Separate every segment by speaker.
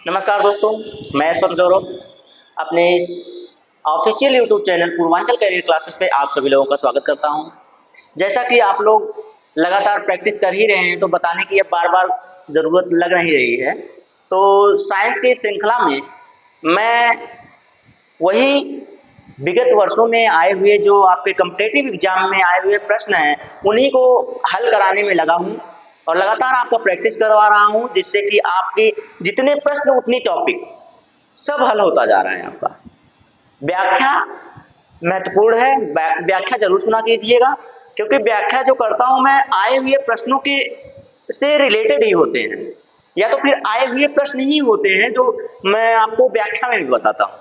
Speaker 1: नमस्कार दोस्तों, मैं स्वर्ण गौरव अपने इस official YouTube channel Purvanchal career classes पे आप सभी लोगों का स्वागत करता हूं। जैसा कि आप लोग लगातार प्रैक्टिस कर ही रहे हैं तो बताने की अब बार-बार ज़रूरत लग नहीं रही है। तो साइंस की श्रृंखला में मैं वही विगत वर्षों में आए हुए जो आपके कॉम्पिटिटिव एग्जाम में आए हुए प्रश्न हैं, उन्हीं को हल कराने में लगा हूँ और लगातार आपका प्रैक्टिस करवा रहा हूँ, जिससे कि आपके जितने प्रश्न उतनी टॉपिक सब हल होता जा रहा है आपका। व्याख्या महत्वपूर्ण है, व्याख्या जरूर सुना कीजिएगा, क्योंकि व्याख्या जो करता हूं मैं आए हुए प्रश्नों के से रिलेटेड ही होते हैं, या तो फिर आए हुए प्रश्न ही होते हैं जो मैं आपको व्याख्या में भी बताता हूं।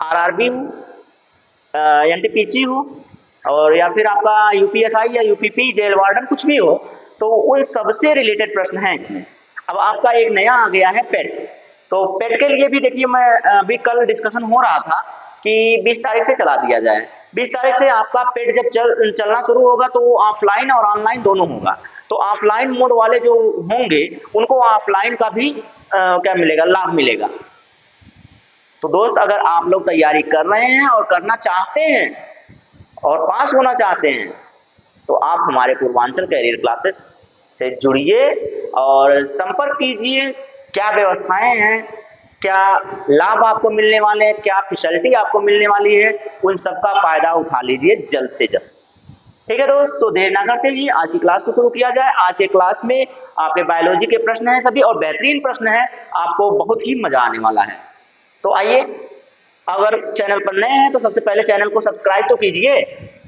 Speaker 1: आरआरबी हो, एनटीपीसी हो, और या फिर आपका यूपीएसआई या यूपीपी जेल वार्डन कुछ भी हो, तो उन सबसे रिलेटेड प्रश्न हैं इसमें। अब आपका एक नया आ गया है पेट। तो पेट के लिए भी देखिए, मैं अभी कल डिस्कशन हो रहा था कि 20 तारीख से चला दिया जाए। 20 तारीख से आपका पेट जब चलना शुरू होगा तो वो ऑफलाइन और ऑनलाइन दोनों होगा। तो ऑफलाइन मोड वाले जो होंगे उनको ऑफलाइन का भी क्या मिलेगा, लाभ मिलेगा। तो दोस्त, अगर आप लोग तैयारी कर रहे हैं और करना चाहते हैं और पास होना चाहते हैं, तो आप हमारे पूर्वांचल कैरियर क्लासेस से जुड़िए और संपर्क कीजिए। क्या व्यवस्थाएं हैं, क्या लाभ आपको मिलने वाले हैं, क्या फैसिलिटी आपको मिलने वाली है, उन सबका फायदा उठा लीजिए जल्द से जल्द। ठीक है दोस्त, तो देर ना करते हुए आज की क्लास को शुरू किया जाए। आज के क्लास में आपके बायोलॉजी के प्रश्न हैं सभी, और बेहतरीन प्रश्न हैं, आपको बहुत ही मजा आने वाला है। तो आइए, अगर चैनल पर नए हैं तो सबसे पहले चैनल को सब्सक्राइब तो कीजिए।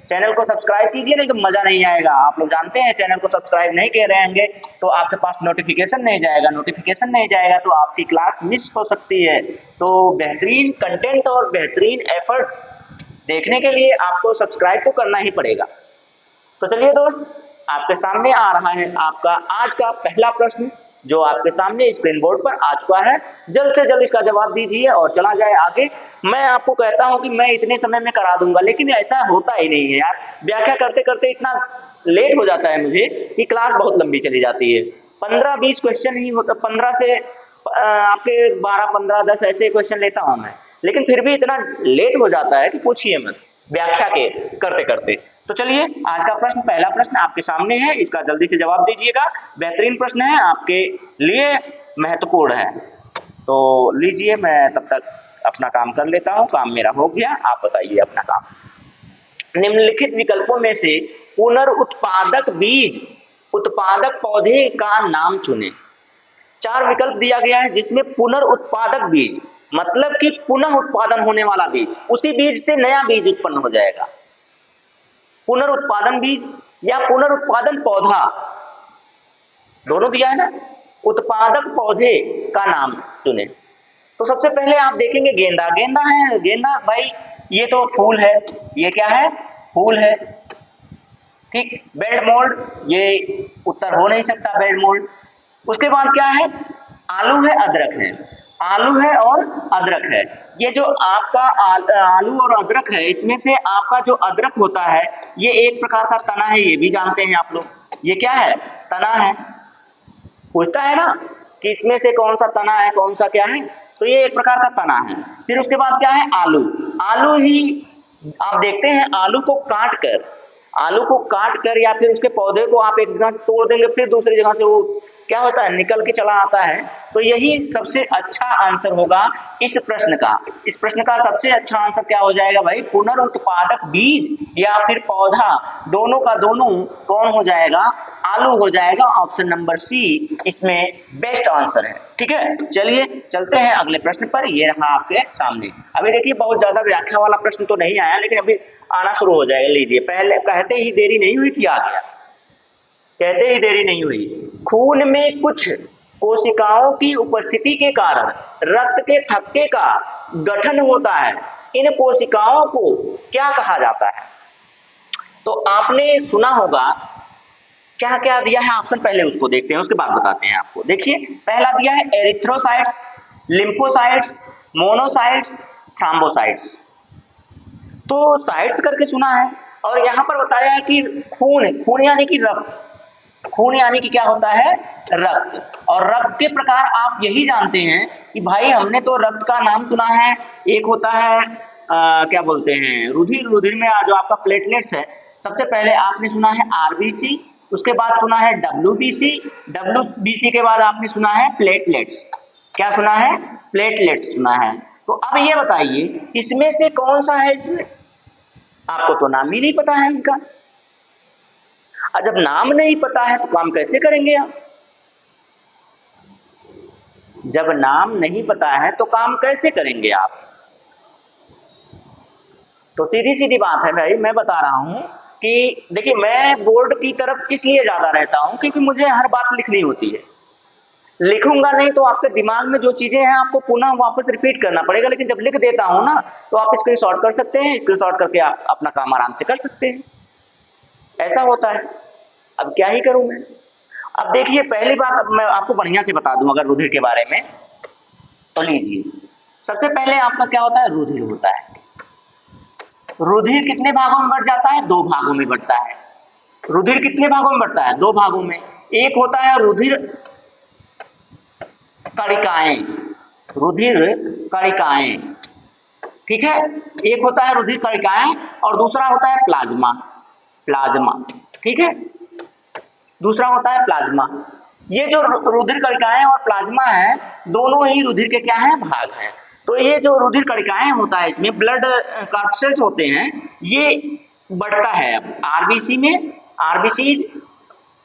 Speaker 1: चैनल को सब्सक्राइब कीजिए, नहीं तो मजा नहीं आएगा। आप लोग जानते हैं, चैनल को सब्सक्राइब नहीं कर रहेंगे तो आपके पास नोटिफिकेशन नहीं जाएगा, नोटिफिकेशन नहीं जाएगा तो आपकी क्लास मिस हो सकती है। तो बेहतरीन कंटेंट और बेहतरीन एफर्ट देखने के लिए आपको सब्सक्राइब तो करना ही पड़ेगा। तो चलिए दोस्त, आपके सामने आ रहा है आपका आज का पहला प्रश्न, जो आपके सामने स्क्रीन बोर्ड पर आ चुका है। जल्द से जल्द इसका जवाब दीजिए और चला जाए आगे। मैं आपको कहता हूं कि मैं इतने समय में करा दूंगा, लेकिन ऐसा होता ही नहीं है यार। व्याख्या करते करते इतना लेट हो जाता है मुझे कि क्लास बहुत लंबी चली जाती है। 15-20 क्वेश्चन ही होता, 15 से आपके 12-15-10 ऐसे क्वेश्चन लेता हूं मैं, लेकिन फिर भी इतना लेट हो जाता है कि पूछिए मत व्याख्या के करते करते। तो चलिए, आज का प्रश्न, पहला प्रश्न आपके सामने है, इसका जल्दी से जवाब दीजिएगा। बेहतरीन प्रश्न है, आपके लिए महत्वपूर्ण है। तो लीजिए, मैं तब तक अपना काम कर लेता हूं। काम मेरा हो गया, आप बताइए अपना काम। निम्नलिखित विकल्पों में से पुनरुत्पादक बीज उत्पादक पौधे का नाम चुनें। 4 विकल्प दिया गया है, जिसमें पुनरुत्पादक बीज मतलब कि पुनः उत्पादन होने वाला बीज, उसी बीज से नया बीज उत्पन्न हो जाएगा। पुनरुत्पादन बीज या पुनरुत्पादन पौधा, दोनों दिया है ना। उत्पादक पौधे का नाम चुने। तो सबसे पहले आप देखेंगे गेंदा। गेंदा है, गेंदा भाई ये तो फूल है। ये क्या है? फूल है। ठीक। बेड मोल्ड, ये उत्तर हो नहीं सकता, बेड मोल्ड। उसके बाद क्या है? आलू है, अदरक है। आलू है और अदरक है। ये जो आपका आलू और अदरक है, इसमें से आपका जो अदरक होता है, ये एक प्रकार का तना है, ये भी जानते हैं आप लोग। ये क्या है? तना है। पूछता है ना कि इसमें से कौन सा तना है, कौन सा क्या है, तो ये एक प्रकार का तना है। फिर उसके बाद क्या है? आलू। आलू ही आप देखते हैं, आलू को काट कर या फिर उसके पौधे को आप एक जगह से तोड़ देंगे, फिर दूसरी जगह से वो क्या होता है, निकल के चला आता है। तो यही सबसे अच्छा आंसर होगा इस प्रश्न का। इस प्रश्न का सबसे अच्छा आंसर क्या हो जाएगा भाई? पुनरुत्पादक बीज या फिर पौधा, दोनों का दोनों कौन हो जाएगा? आलू हो जाएगा। ऑप्शन नंबर सी इसमें बेस्ट आंसर है। ठीक है, चलिए चलते हैं अगले प्रश्न पर। ये रहा आपके सामने। अभी देखिए, बहुत ज्यादा व्याख्या वाला प्रश्न तो नहीं आया, लेकिन अभी आना शुरू हो जाएगा। लीजिए, पहले कहते ही देरी नहीं हुई कि आ गया। कहते ही देरी नहीं हुई। खून में कुछ कोशिकाओं की उपस्थिति के कारण रक्त के थक्के का गठन होता है। इन कोशिकाओं को क्या कहा जाता है? तो आपने सुना होगा, क्या क्या दिया है ऑप्शन, पहले उसको देखते हैं, उसके बाद बताते हैं आपको। देखिए, पहला दिया है एरिथ्रोसाइट्स, लिम्फोसाइट्स, मोनोसाइट्स, थ्रोम्बोसाइट्स। तो साइट्स करके सुना है, और यहां पर बताया है कि खून, खून यानी कि रक्त। खून यानी कि क्या होता है, रक्त। और रक्त के प्रकार आप यही जानते हैं कि भाई हमने तो रक्त का नाम सुना है, एक होता है क्या बोलते हैं रुधिर, रुधिर में जो आपका प्लेटलेट्स है, सबसे पहले आपने सुना है आरबीसी, उसके बाद सुना है डब्ल्यूबीसी, डब्ल्यूबीसी के बाद आपने सुना है प्लेटलेट्स। क्या सुना है, प्लेटलेट्स सुना है। तो अब ये बताइए इसमें से कौन सा है इसमें, आपको तो नाम ही नहीं पता है इनका। और जब नाम नहीं पता है तो काम कैसे करेंगे आप, जब नाम नहीं पता है तो काम कैसे करेंगे आप। तो सीधी सीधी बात है भाई, मैं बता रहा हूं कि देखिए मैं बोर्ड की तरफ इसलिए ज्यादा रहता हूं क्योंकि मुझे हर बात लिखनी होती है, लिखूंगा नहीं तो आपके दिमाग में जो चीजें हैं आपको पुनः वापस रिपीट करना पड़ेगा, लेकिन जब लिख देता हूं ना तो आप स्क्रीनशॉट कर सकते हैं, स्क्रीनशॉट करके आप अपना काम आराम से कर सकते हैं, ऐसा होता है। अब क्या ही करूं मैं। अब देखिए पहली बात, अब मैं आपको बढ़िया से बता दूं अगर रुधिर के बारे में, तो लीजिए सबसे पहले आपका क्या होता है, रुधिर होता है। रुधिर कितने भागों में बढ़ जाता है, 2 भागों में बढ़ता है। रुधिर कितने भागों में बढ़ता है, 2 भागों में। एक होता है रुधिर कणिकाएं, रुधिर कणिकाएं, ठीक है, एक होता है रुधिर कणिकाएं और दूसरा होता है प्लाज्मा, प्लाज्मा, ठीक है, दूसरा होता है प्लाज्मा। ये जो रुधिर कणिकाएं और प्लाज्मा है, दोनों ही रुधिर के क्या है, भाग हैं। तो ये जो रुधिर कणिकाएं होता है इसमें ब्लड कार्पसेल्स होते हैं, ये बढ़ता है आरबीसी में, आरबीसी,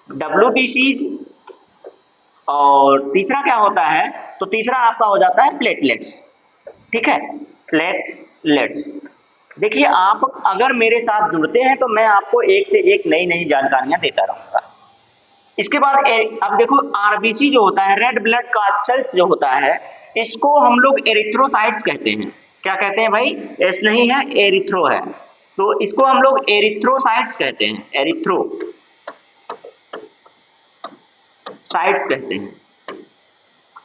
Speaker 1: डब्ल्यूबीसी, और तीसरा क्या होता है, तो तीसरा आपका हो जाता है प्लेटलेट्स, ठीक है, प्लेटलेट्स। देखिए आप अगर मेरे साथ जुड़ते हैं तो मैं आपको एक से एक नई नई जानकारियां देता रहूंगा। इसके बाद अब देखो आरबीसी जो होता है, रेड ब्लड कार्पसेल्स जो होता है, इसको हम लोग एरिथ्रोसाइट्स कहते हैं। क्या कहते हैं भाई, एस नहीं है, एरिथ्रो है, तो इसको हम लोग एरिथ्रोसाइट्स कहते हैं, एरिथ्रोसाइट्स कहते हैं।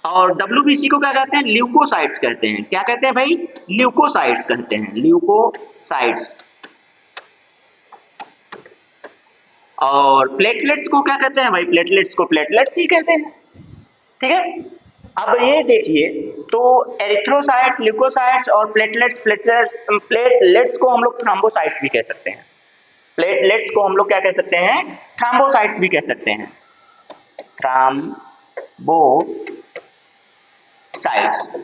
Speaker 1: और डब्ल्यूबीसी को क्या कहते हैं, ल्यूकोसाइट्स कहते हैं। क्या कहते हैं भाई, ल्यूकोसाइट्स कहते हैं, ल्यूकोसाइट्स। और प्लेटलेट्स को क्या कहते हैं भाई, प्लेटलेट्स को प्लेटलेट्स ही कहते हैं, ठीक है। अब ये देखिए, तो एरिथ्रोसाइट, ल्यूकोसाइट्स और प्लेटलेट्स को हम लोग थ्रोम्बोसाइट्स भी कह सकते हैं। प्लेटलेट्स को हम लोग क्या कह सकते हैं, थ्रोम्बोसाइट्स भी कह सकते हैं, थ्रोम्बोसाइट्स।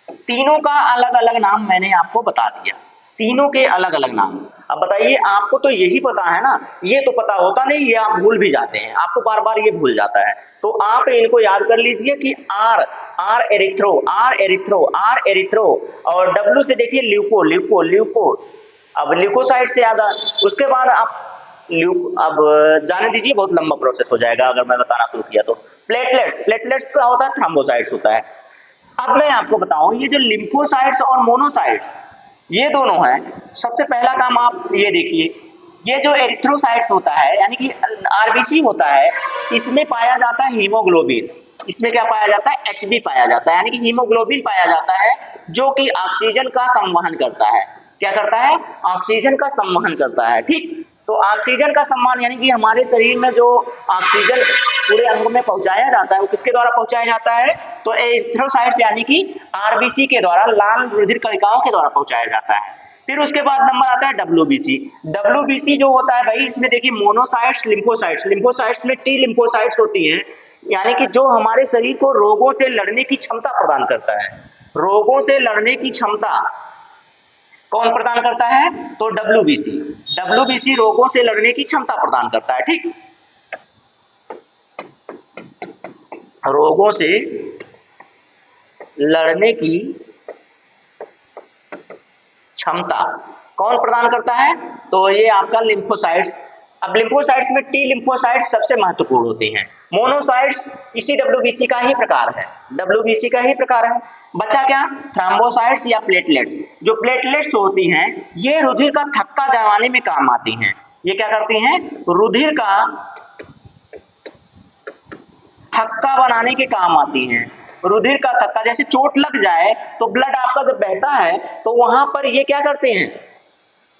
Speaker 1: तीनों का अलग अलग नाम मैंने आपको बता दिया, तीनों के अलग अलग नाम। अब बताइए आपको तो यही पता है ना, ये तो पता होता नहीं, ये आप भूल भी जाते हैं, आपको बार बार ये भूल जाता है। तो आप इनको याद कर लीजिए कि आर एरिथ्रो, आर एरिथ्रो, और डब्ल्यू से देखिए ल्यूको, ल्यूको, ल्यूको। अब ल्यूकोसाइट से याद, उसके बाद आप अब जाने दीजिए, बहुत लंबा प्रोसेस हो जाएगा अगर मैं बताना शुरू किया तो। प्लेटलेट्स, प्लेटलेट्स का होता है थ्रोम्बोसाइट्स होता है। अब मैं आपको बताऊं, ये जो लिम्फोसाइट्स और मोनोसाइट्स ये दोनों हैं, सबसे पहला काम आप ये देखिए, ये जो एरिथ्रोसाइट्स होता है यानी कि आरबीसी होता है, इसमें पाया जाता है हीमोग्लोबिन। इसमें क्या पाया जाता है, एचबी पाया जाता है, यानी कि हीमोग्लोबिन पाया जाता है, जो कि ऑक्सीजन का संवहन करता है। क्या करता है, ऑक्सीजन का संवहन करता है, ठीक। तो ऑक्सीजन का संवहन यानी कि हमारे शरीर में जो ऑक्सीजन पूरे अंगों में पहुंचाया जाता है, वो किसके द्वारा पहुंचाया जाता है, तो एरिथ्रोसाइट्स यानी कि आरबीसी के द्वारा, लाल रुधिर कणिकाओं के द्वारा पहुंचाया जाता है। फिर उसके बाद नंबर आता है डब्ल्यूबीसी। डब्ल्यूबीसी जो होता है भाई, इसमें देखिए मोनोसाइट्स, लिम्फोसाइट्स, लिम्फोसाइट्स में टी लिम्फोसाइट्स होती हैं, यानी कि जो हमारे शरीर को रोगों से लड़ने की क्षमता प्रदान करता है। रोगों से लड़ने की क्षमता कौन प्रदान करता है, तो डब्ल्यूबीसी। डब्ल्यूबीसी रोगों से लड़ने की क्षमता प्रदान करता है, ठीक। रोगों से लड़ने की क्षमता कौन प्रदान करता है, तो ये आपका लिम्फोसाइट्स। अब लिम्फोसाइट्स में टी लिम्फोसाइट्स सबसे महत्वपूर्ण होती हैं। मोनोसाइट्स इसी डब्ल्यूबीसी का ही प्रकार है, डब्ल्यूबीसी का ही प्रकार है। बचा क्या, थ्रोम्बोसाइट्स या प्लेटलेट्स। जो प्लेटलेट्स होती हैं, ये रुधिर का थक्का जमाने में काम आती हैं। ये क्या करती हैं, रुधिर का थक्का बनाने के काम आती हैं। रुधिर का थक्का, जैसे चोट लग जाए तो ब्लड आपका जब बहता है तो वहां पर ये क्या करते हैं,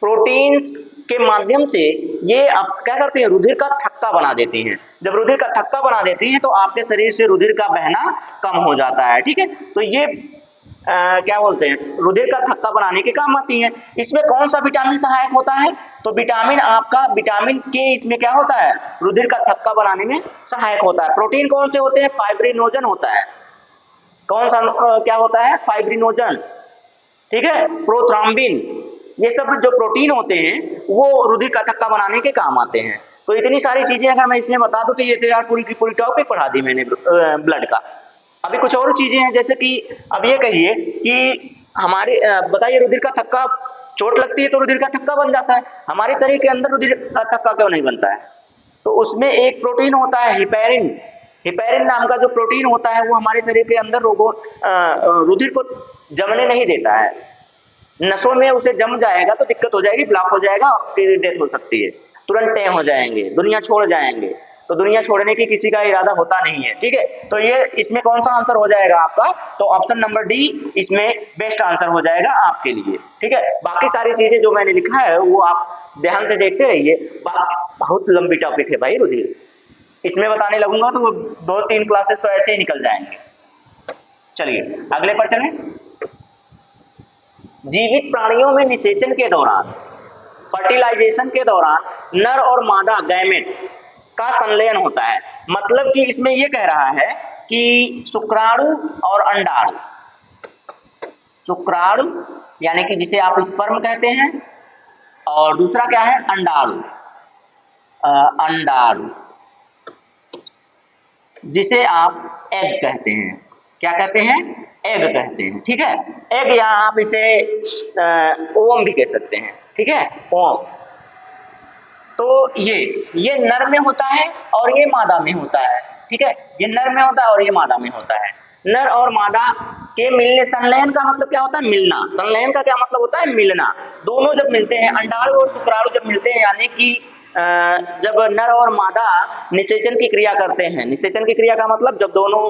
Speaker 1: प्रोटीन्स के माध्यम से ये आप क्या करती है, रुधिर का थक्का बना देती हैं। जब रुधिर का थक्का बना देती हैं तो आपके शरीर से रुधिर का बहना कम हो जाता है, ठीक है। तो ये क्या बोलते हैं, रुधिर का थक्का बनाने के काम आती है। इसमें कौन सा विटामिन सहायक होता है, तो विटामिन आपका विटामिन के इसमें क्या होता है, रुधिर का थक्का बनाने में सहायक होता है। प्रोटीन कौन से होते हैं, फाइब्रिनोजन होता है। कौन सा क्या होता है, फाइब्रिनोजन, ठीक है, प्रोथ्रम्बिन, ये सब जो प्रोटीन होते हैं वो रुधिर का थक्का बनाने के काम आते हैं। तो इतनी सारी चीजें अगर मैं इसमें बता दूं तो ये तो यार पूरी की पूरी टॉपिक पढ़ा दी मैंने ब्लड का। अभी कुछ और चीजें हैं, जैसे कि अब ये कहिए कि हमारे बताइए, रुधिर का थक्का, चोट लगती है तो रुधिर का थक्का बन जाता है, हमारे शरीर के अंदर रुधिर का थक्का क्यों नहीं बनता है, तो उसमें एक प्रोटीन होता है हिपैरिन। हिपैरिन नाम का जो प्रोटीन होता है वो हमारे शरीर के अंदर रुधिर को जमने नहीं देता है। नसों में उसे जम जाएगा तो दिक्कत हो जाएगी, ब्लॉक हो जाएगा और फिर डेथ हो सकती है, तुरंत तय हो जाएंगे, दुनिया छोड़ जाएंगे। तो दुनिया छोड़ने की किसी का इरादा होता नहीं है, ठीक है। तो ये इसमें कौन सा आंसर हो जाएगा आपका, तो ऑप्शन नंबर डी इसमें बेस्ट आंसर हो जाएगा आपके लिए, ठीक है। बाकी सारी चीजें जो मैंने लिखा है वो आप ध्यान से देखते रहिए, बहुत लंबी टॉपिक है भाई रुधिर, इसमें बताने लगूंगा तो 2-3 क्लासेस तो ऐसे ही निकल जाएंगे। चलिए अगले पर चलें। जीवित प्राणियों में निषेचन के दौरान, फर्टिलाइजेशन के दौरान नर और मादा गैमेट का संलयन होता है। मतलब कि इसमें यह कह रहा है कि शुक्राणु और अंडाणु, शुक्राणु यानी कि जिसे आप स्पर्म कहते हैं, और दूसरा क्या है, अंडाणु, अंडाणु जिसे आप एग कहते हैं। क्या कहते हैं, एग कहते हैं, ठीक है। एग या आप इसे ओम भी कह सकते हैं, ठीक है, ओम। तो ये नर में होता है और ये मादा में होता है, ठीक है, ये नर में होता है और ये मादा में होता है। नर और मादा के मिलने, संलयन का मतलब क्या होता है, मिलना। संलयन का क्या मतलब होता है, मिलना। दोनों जब मिलते हैं, अंडाणु और शुक्राणु जब मिलते हैं, यानी कि जब नर और मादा निषेचन की क्रिया करते हैं, निषेचन की क्रिया का मतलब जब दोनों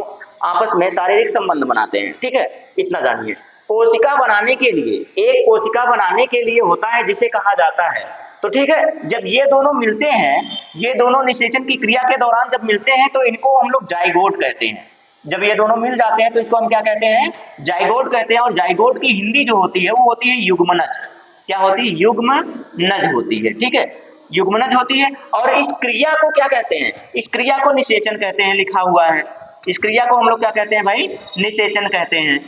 Speaker 1: आपस में शारीरिक संबंध बनाते हैं, ठीक है, इतना जानिए। कोशिका बनाने के लिए, एक कोशिका बनाने के लिए होता है जिसे कहा जाता है, तो ठीक है, जब ये दोनों मिलते हैं, ये दोनों निषेचन की क्रिया के दौरान जब मिलते हैं तो इनको हम लोग जाइगोट कहते हैं। जब ये दोनों मिल जाते हैं तो इसको हम क्या कहते हैं, जाइगोट कहते हैं। और जाइगोट की हिंदी जो होती है वो होती है युग्मनज। क्या होती है, युग्मनज होती है, ठीक है, युग्मनज होती है। और इस क्रिया को क्या कहते हैं, इस क्रिया को निषेचन कहते हैं, लिखा हुआ है। इस क्रिया को हम लोग क्या कहते हैं भाई, निषेचन कहते हैं।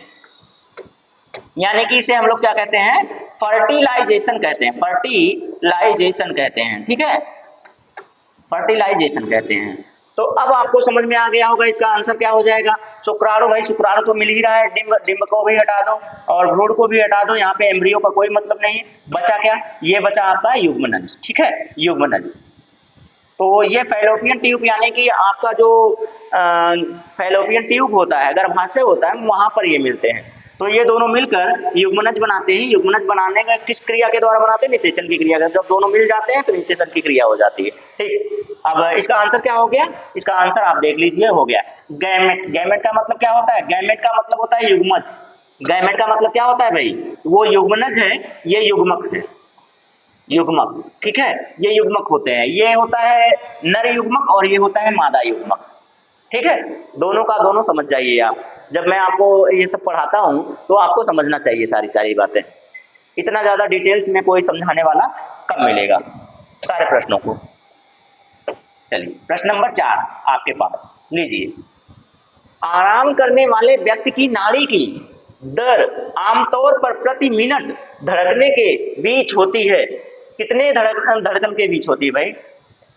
Speaker 1: यानी कि इसे हम लोग क्या कहते हैं, फर्टिलाइजेशन कहते हैं, फर्टिलाइजेशन कहते हैं, ठीक है, फर्टिलाइजेशन कहते हैं। तो अब आपको समझ में आ गया होगा इसका आंसर क्या हो जाएगा। शुक्राणु, भाई शुक्राणु तो मिल ही रहा है, डिंब को भी हटा दो और भ्रूण को भी हटा दो, यहाँ पे एम्ब्रियो का कोई मतलब नहीं है। बचा क्या, ये बचा आपका युग्मनज, ठीक है, युग्मनज। तो ये फैलोपियन ट्यूब यानी कि आपका जो फैलोपियन ट्यूब होता है, गर्भाशय होता है, वहां पर ये मिलते हैं। तो ये दोनों मिलकर युग्मनज बनाते हैं। युग्मनज बनाने का किस क्रिया के द्वारा बनाते हैं, निषेचन की क्रिया का। जब दोनों मिल जाते हैं तो निषेचन की क्रिया हो जाती है, ठीक। अब इसका आंसर क्या हो गया, इसका आंसर आप देख लीजिए, हो गया गैमेट। गैमेट का मतलब क्या होता है, गैमेट का मतलब होता है युग्मज। गैमेट का मतलब क्या होता है भाई, वो युग्मनज है, ये युग्मक है, युग्मक, ठीक है, ये युग्मक होते हैं। ये होता है नर युग्मक और ये होता है मादा युग्मक, ठीक है। दोनों का दोनों समझ जाइए आप। जब मैं आपको ये सब पढ़ाता हूं तो आपको समझना चाहिए सारी बातें। इतना ज्यादा डिटेल्स में कोई समझाने वाला कब मिलेगा सारे प्रश्नों को। चलिए प्रश्न नंबर 4 आपके पास लीजिए। आराम करने वाले व्यक्ति की नाड़ी की दर आमतौर पर प्रति मिनट धड़कने के बीच होती है। कितने धड़कन के बीच होती है भाई।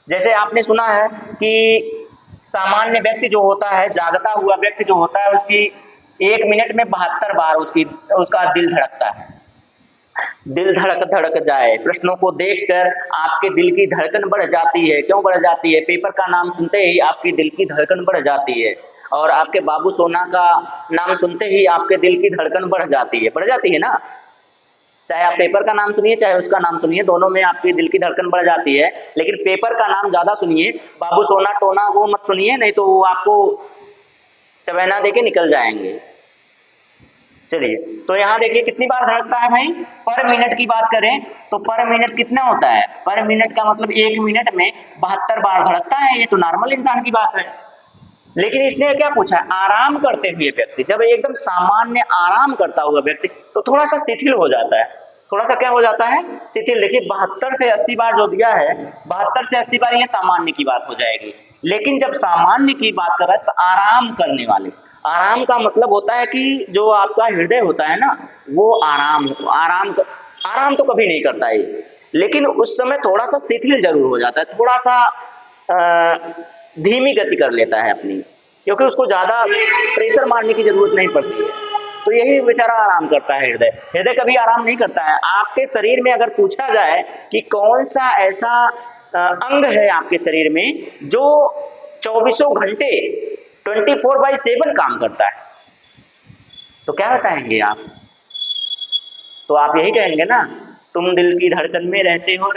Speaker 1: जैसे आपने सुना है कि सामान्य व्यक्ति जो होता है, जागता हुआ व्यक्ति जो होता है, उसकी 1 मिनट में 72 बार उसका दिल धड़कता है। दिल धड़क जाए, प्रश्नों को देखकर आपके दिल की धड़कन बढ़ जाती है। क्यों बढ़ जाती है, पेपर का नाम सुनते ही आपकी दिल की धड़कन बढ़ जाती है, और आपके बाबू सोना का नाम सुनते ही आपके दिल की धड़कन बढ़ जाती है ना। चाहे आप पेपर का नाम सुनिए चाहे उसका नाम सुनिए, दोनों में आपकी दिल की धड़कन बढ़ जाती है। लेकिन पेपर का नाम ज्यादा सुनिए, बाबू सोना टोना वो मत सुनिए, नहीं तो वो आपको चबैना देके निकल जाएंगे। चलिए, तो यहाँ देखिए कितनी बार धड़कता है भाई, पर मिनट की बात करें तो पर मिनट कितना होता है, पर मिनट का मतलब 1 मिनट में 72 बार धड़कता है। ये तो नॉर्मल इंसान की बात है। लेकिन इसने क्या पूछा है, आराम करते हुए व्यक्ति, जब एकदम सामान्य आराम करता हुआ व्यक्ति तो थोड़ा सा शिथिल हो जाता है, थोड़ा सा क्या हो जाता है, शिथिल। देखिए 72 से 80 बार जो दिया है, 72 से 80 बार ये सामान्य की बात हो जाएगी। लेकिन जब सामान्य की बात कर रहा है आराम करने वाले, आराम का मतलब होता है कि जो आपका हृदय होता है ना, वो आराम तो कभी नहीं करता है, लेकिन उस समय थोड़ा सा शिथिल जरूर हो जाता है, थोड़ा सा धीमी गति कर लेता है अपनी, क्योंकि उसको ज्यादा प्रेशर मारने की जरूरत नहीं पड़ती है। तो यही बेचारा आराम करता है। हृदय हृदय कभी आराम नहीं करता है। आपके शरीर में अगर पूछा जाए कि कौन सा ऐसा अंग है आपके शरीर में जो 24 घंटे 24/7 काम करता है, तो क्या बताएंगे आप? तो आप यही कहेंगे ना, तुम दिल की धड़कन में रहते हो।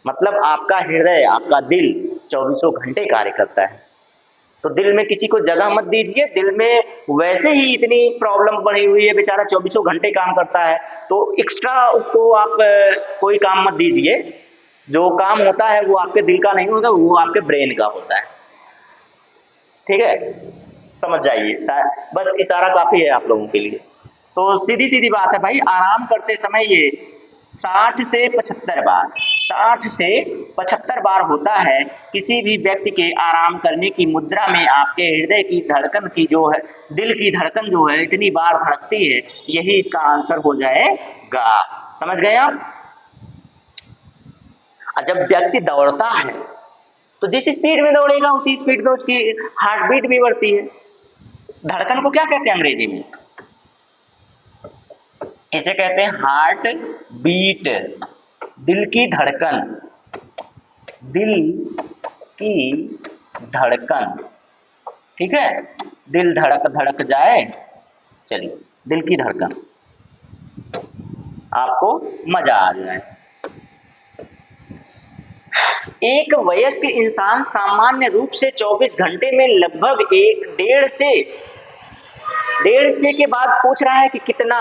Speaker 1: मतलब आपका हृदय, आपका दिल 24 घंटे कार्य करता है। तो दिल में किसी को जगह मत दीजिए, दिल में वैसे ही इतनी प्रॉब्लम बढ़ी हुई है, बेचारा 24 घंटे काम करता है, तो एक्स्ट्रा उसको आप कोई काम मत दीजिए। जो काम होता है वो आपके दिल का नहीं होता, वो आपके ब्रेन का होता है। ठीक है, समझ जाइए, बस इशारा काफी है आप लोगों के लिए। तो सीधी सीधी बात है भाई, आराम करते समय ये 60 से 75 बार, 60 से 75 बार होता है। किसी भी व्यक्ति के आराम करने की मुद्रा में आपके हृदय की धड़कन की जो है, दिल की धड़कन जो है इतनी बार धड़कती है। यही इसका आंसर हो जाएगा। समझ गए आप? जब व्यक्ति दौड़ता है तो जिस स्पीड में दौड़ेगा उसी स्पीड में उसकी हार्ट बीट भी बढ़ती है। धड़कन को क्या कहते हैं अंग्रेजी में? इसे कहते हैं हार्ट बीट, दिल की धड़कन, दिल की धड़कन। ठीक है, दिल धड़क धड़क जाए। चलिए, दिल की धड़कन, आपको मजा आ जाए। एक वयस्क इंसान सामान्य रूप से 24 घंटे में लगभग 1.5 से के बाद पूछ रहा है कि कितना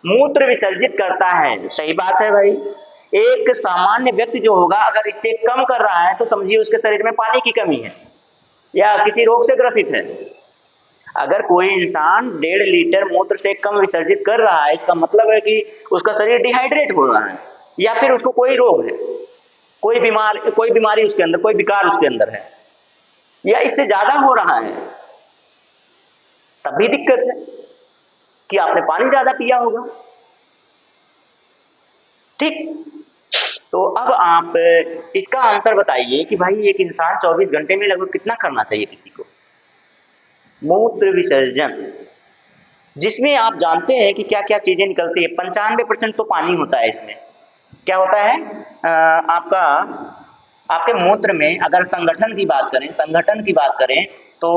Speaker 1: मूत्र विसर्जित करता है। सही बात है भाई। एक सामान्य व्यक्ति जो होगा अगर इससे कम कर रहा है तो समझिए उसके शरीर में पानी की कमी है या किसी रोग से ग्रसित है। अगर कोई इंसान 1.5 लीटर मूत्र से कम विसर्जित कर रहा है, इसका मतलब है कि उसका शरीर डिहाइड्रेट हो रहा है या फिर उसको कोई रोग है, कोई बीमारी उसके अंदर, कोई विकार उसके अंदर है, या इससे ज्यादा हो रहा है, तब भी दिक्कत है कि आपने पानी ज्यादा पिया होगा। ठीक, तो अब आप इसका आंसर बताइए कि भाई एक इंसान 24 घंटे में लगभग कितना करना चाहिए किसी को मूत्र विसर्जन, जिसमें आप जानते हैं कि क्या क्या चीजें निकलती है। 95% तो पानी होता है। इसमें क्या होता है, आपका आपके मूत्र में अगर संगठन की बात करें तो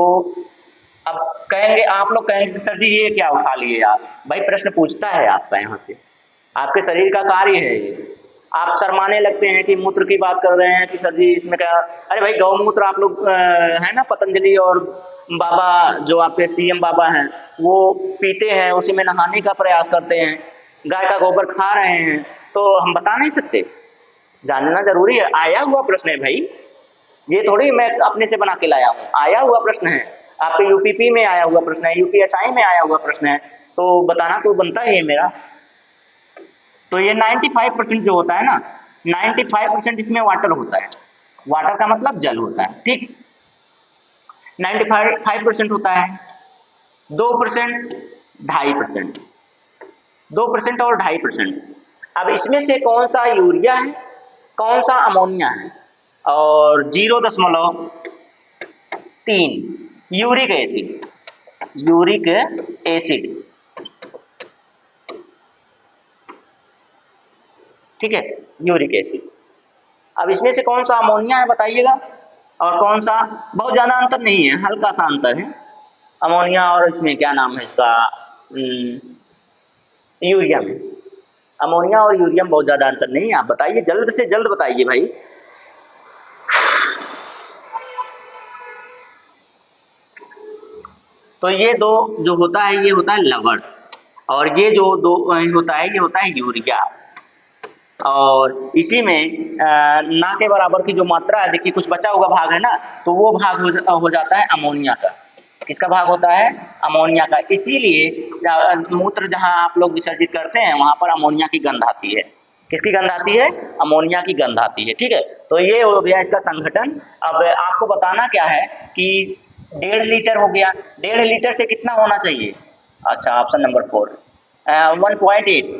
Speaker 1: अब कहेंगे, आप लोग कहेंगे सर जी ये क्या उठा लिए आप, भाई प्रश्न पूछता है आपका, यहाँ से आपके शरीर का कार्य है ये। आप शर्माने लगते हैं कि मूत्र की बात कर रहे हैं कि सर जी इसमें क्या, अरे भाई गौमूत्र आप लोग है ना, पतंजलि और बाबा जो आपके सीएम बाबा हैं वो पीते हैं, उसी में नहाने का प्रयास करते हैं, गाय का गोबर खा रहे हैं, तो हम बता नहीं सकते? जानना जरूरी है, आया हुआ प्रश्न है भाई, ये थोड़ी मैं अपने से बना के लाया हूँ, आया हुआ प्रश्न है, आपके यूपीपी में आया हुआ प्रश्न है, यूपीएसआई में आया हुआ प्रश्न है, तो बताना तो बनता ही है मेरा। तो ये 95% जो होता है ना, 95% इसमें वाटर होता है। वाटर का मतलब जल होता है। ठीक, 95% होता है। 2% 2.5%, 2% और 2.5%। अब इसमें से कौन सा यूरिया है, कौन सा अमोनिया है, और 0.3 यूरिक एसिड, यूरिक एसिड। ठीक है, यूरिक एसिड। अब इसमें से कौन सा अमोनिया है बताइएगा, और कौन सा, बहुत ज्यादा अंतर नहीं है, हल्का सा अंतर है अमोनिया और इसमें क्या नाम है इसका, यूरिया में। अमोनिया और यूरिया में बहुत ज्यादा अंतर नहीं है। आप बताइए, जल्द से जल्द बताइए भाई। तो ये दो जो होता है ये होता है लवण, और ये जो दो होता है ये होता है यूरिया। और इसी में ना के बराबर की जो मात्रा है, देखिए कुछ बचा हुआ भाग है ना, तो वो भाग हो जाता है अमोनिया का। किसका भाग होता है? अमोनिया का। इसीलिए मूत्र जहां आप लोग विसर्जित करते हैं वहां पर अमोनिया की गंध आती है। किसकी गंध आती है? अमोनिया की गंध आती है। ठीक है, तो ये हो गया इसका संघटन। अब आपको बताना क्या है कि 1.5 लीटर हो गया, 1.5 लीटर से कितना होना चाहिए? अच्छा, ऑप्शन नंबर 4 1.8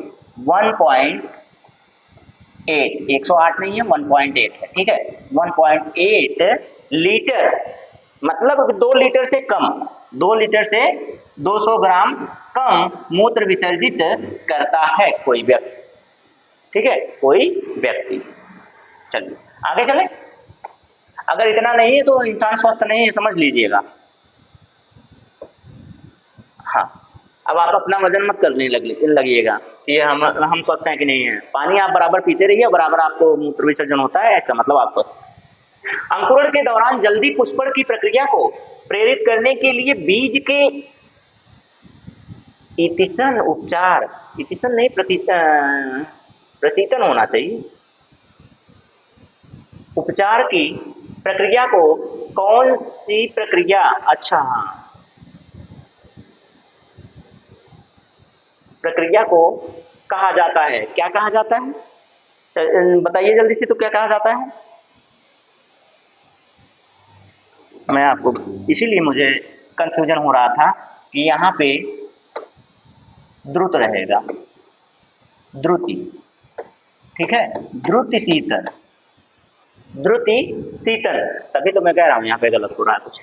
Speaker 1: 108 नहीं है, 1.8 है। ठीक है, 1.8 लीटर, मतलब 2 लीटर से कम, 2 लीटर से 200 ग्राम कम मूत्र विसर्जित करता है कोई व्यक्ति। ठीक है, कोई व्यक्ति। चलिए आगे चले। अगर इतना नहीं है तो इंसान स्वस्थ नहीं है, समझ लीजिएगा। हाँ, अब आप अपना वजन मत करने लगिएगा कि हम स्वस्थ हैं कि नहीं है। पानी आप बराबर पीते रहिए, बराबर आपको मूत्र विसर्जन होता है, इसका मतलब आप स्वस्थ। अंकुरण के दौरान जल्दी पुष्पण की प्रक्रिया को प्रेरित करने के लिए बीज के इतिसन उपचार, इतिसन नहीं प्रशीतन होना चाहिए। उपचार की प्रक्रिया को कौन सी प्रक्रिया, अच्छा हाँ, प्रक्रिया को कहा जाता है? क्या कहा जाता है? बताइए जल्दी से, तो क्या कहा जाता है? मैं आपको, इसीलिए मुझे कंफ्यूजन हो रहा था कि यहाँ पे द्रुत रहेगा, द्रुति। ठीक है, द्रुति शीतल, द्रुति शीतल, तभी तो मैं कह रहा हूँ यहाँ पे गलत हो रहा है कुछ।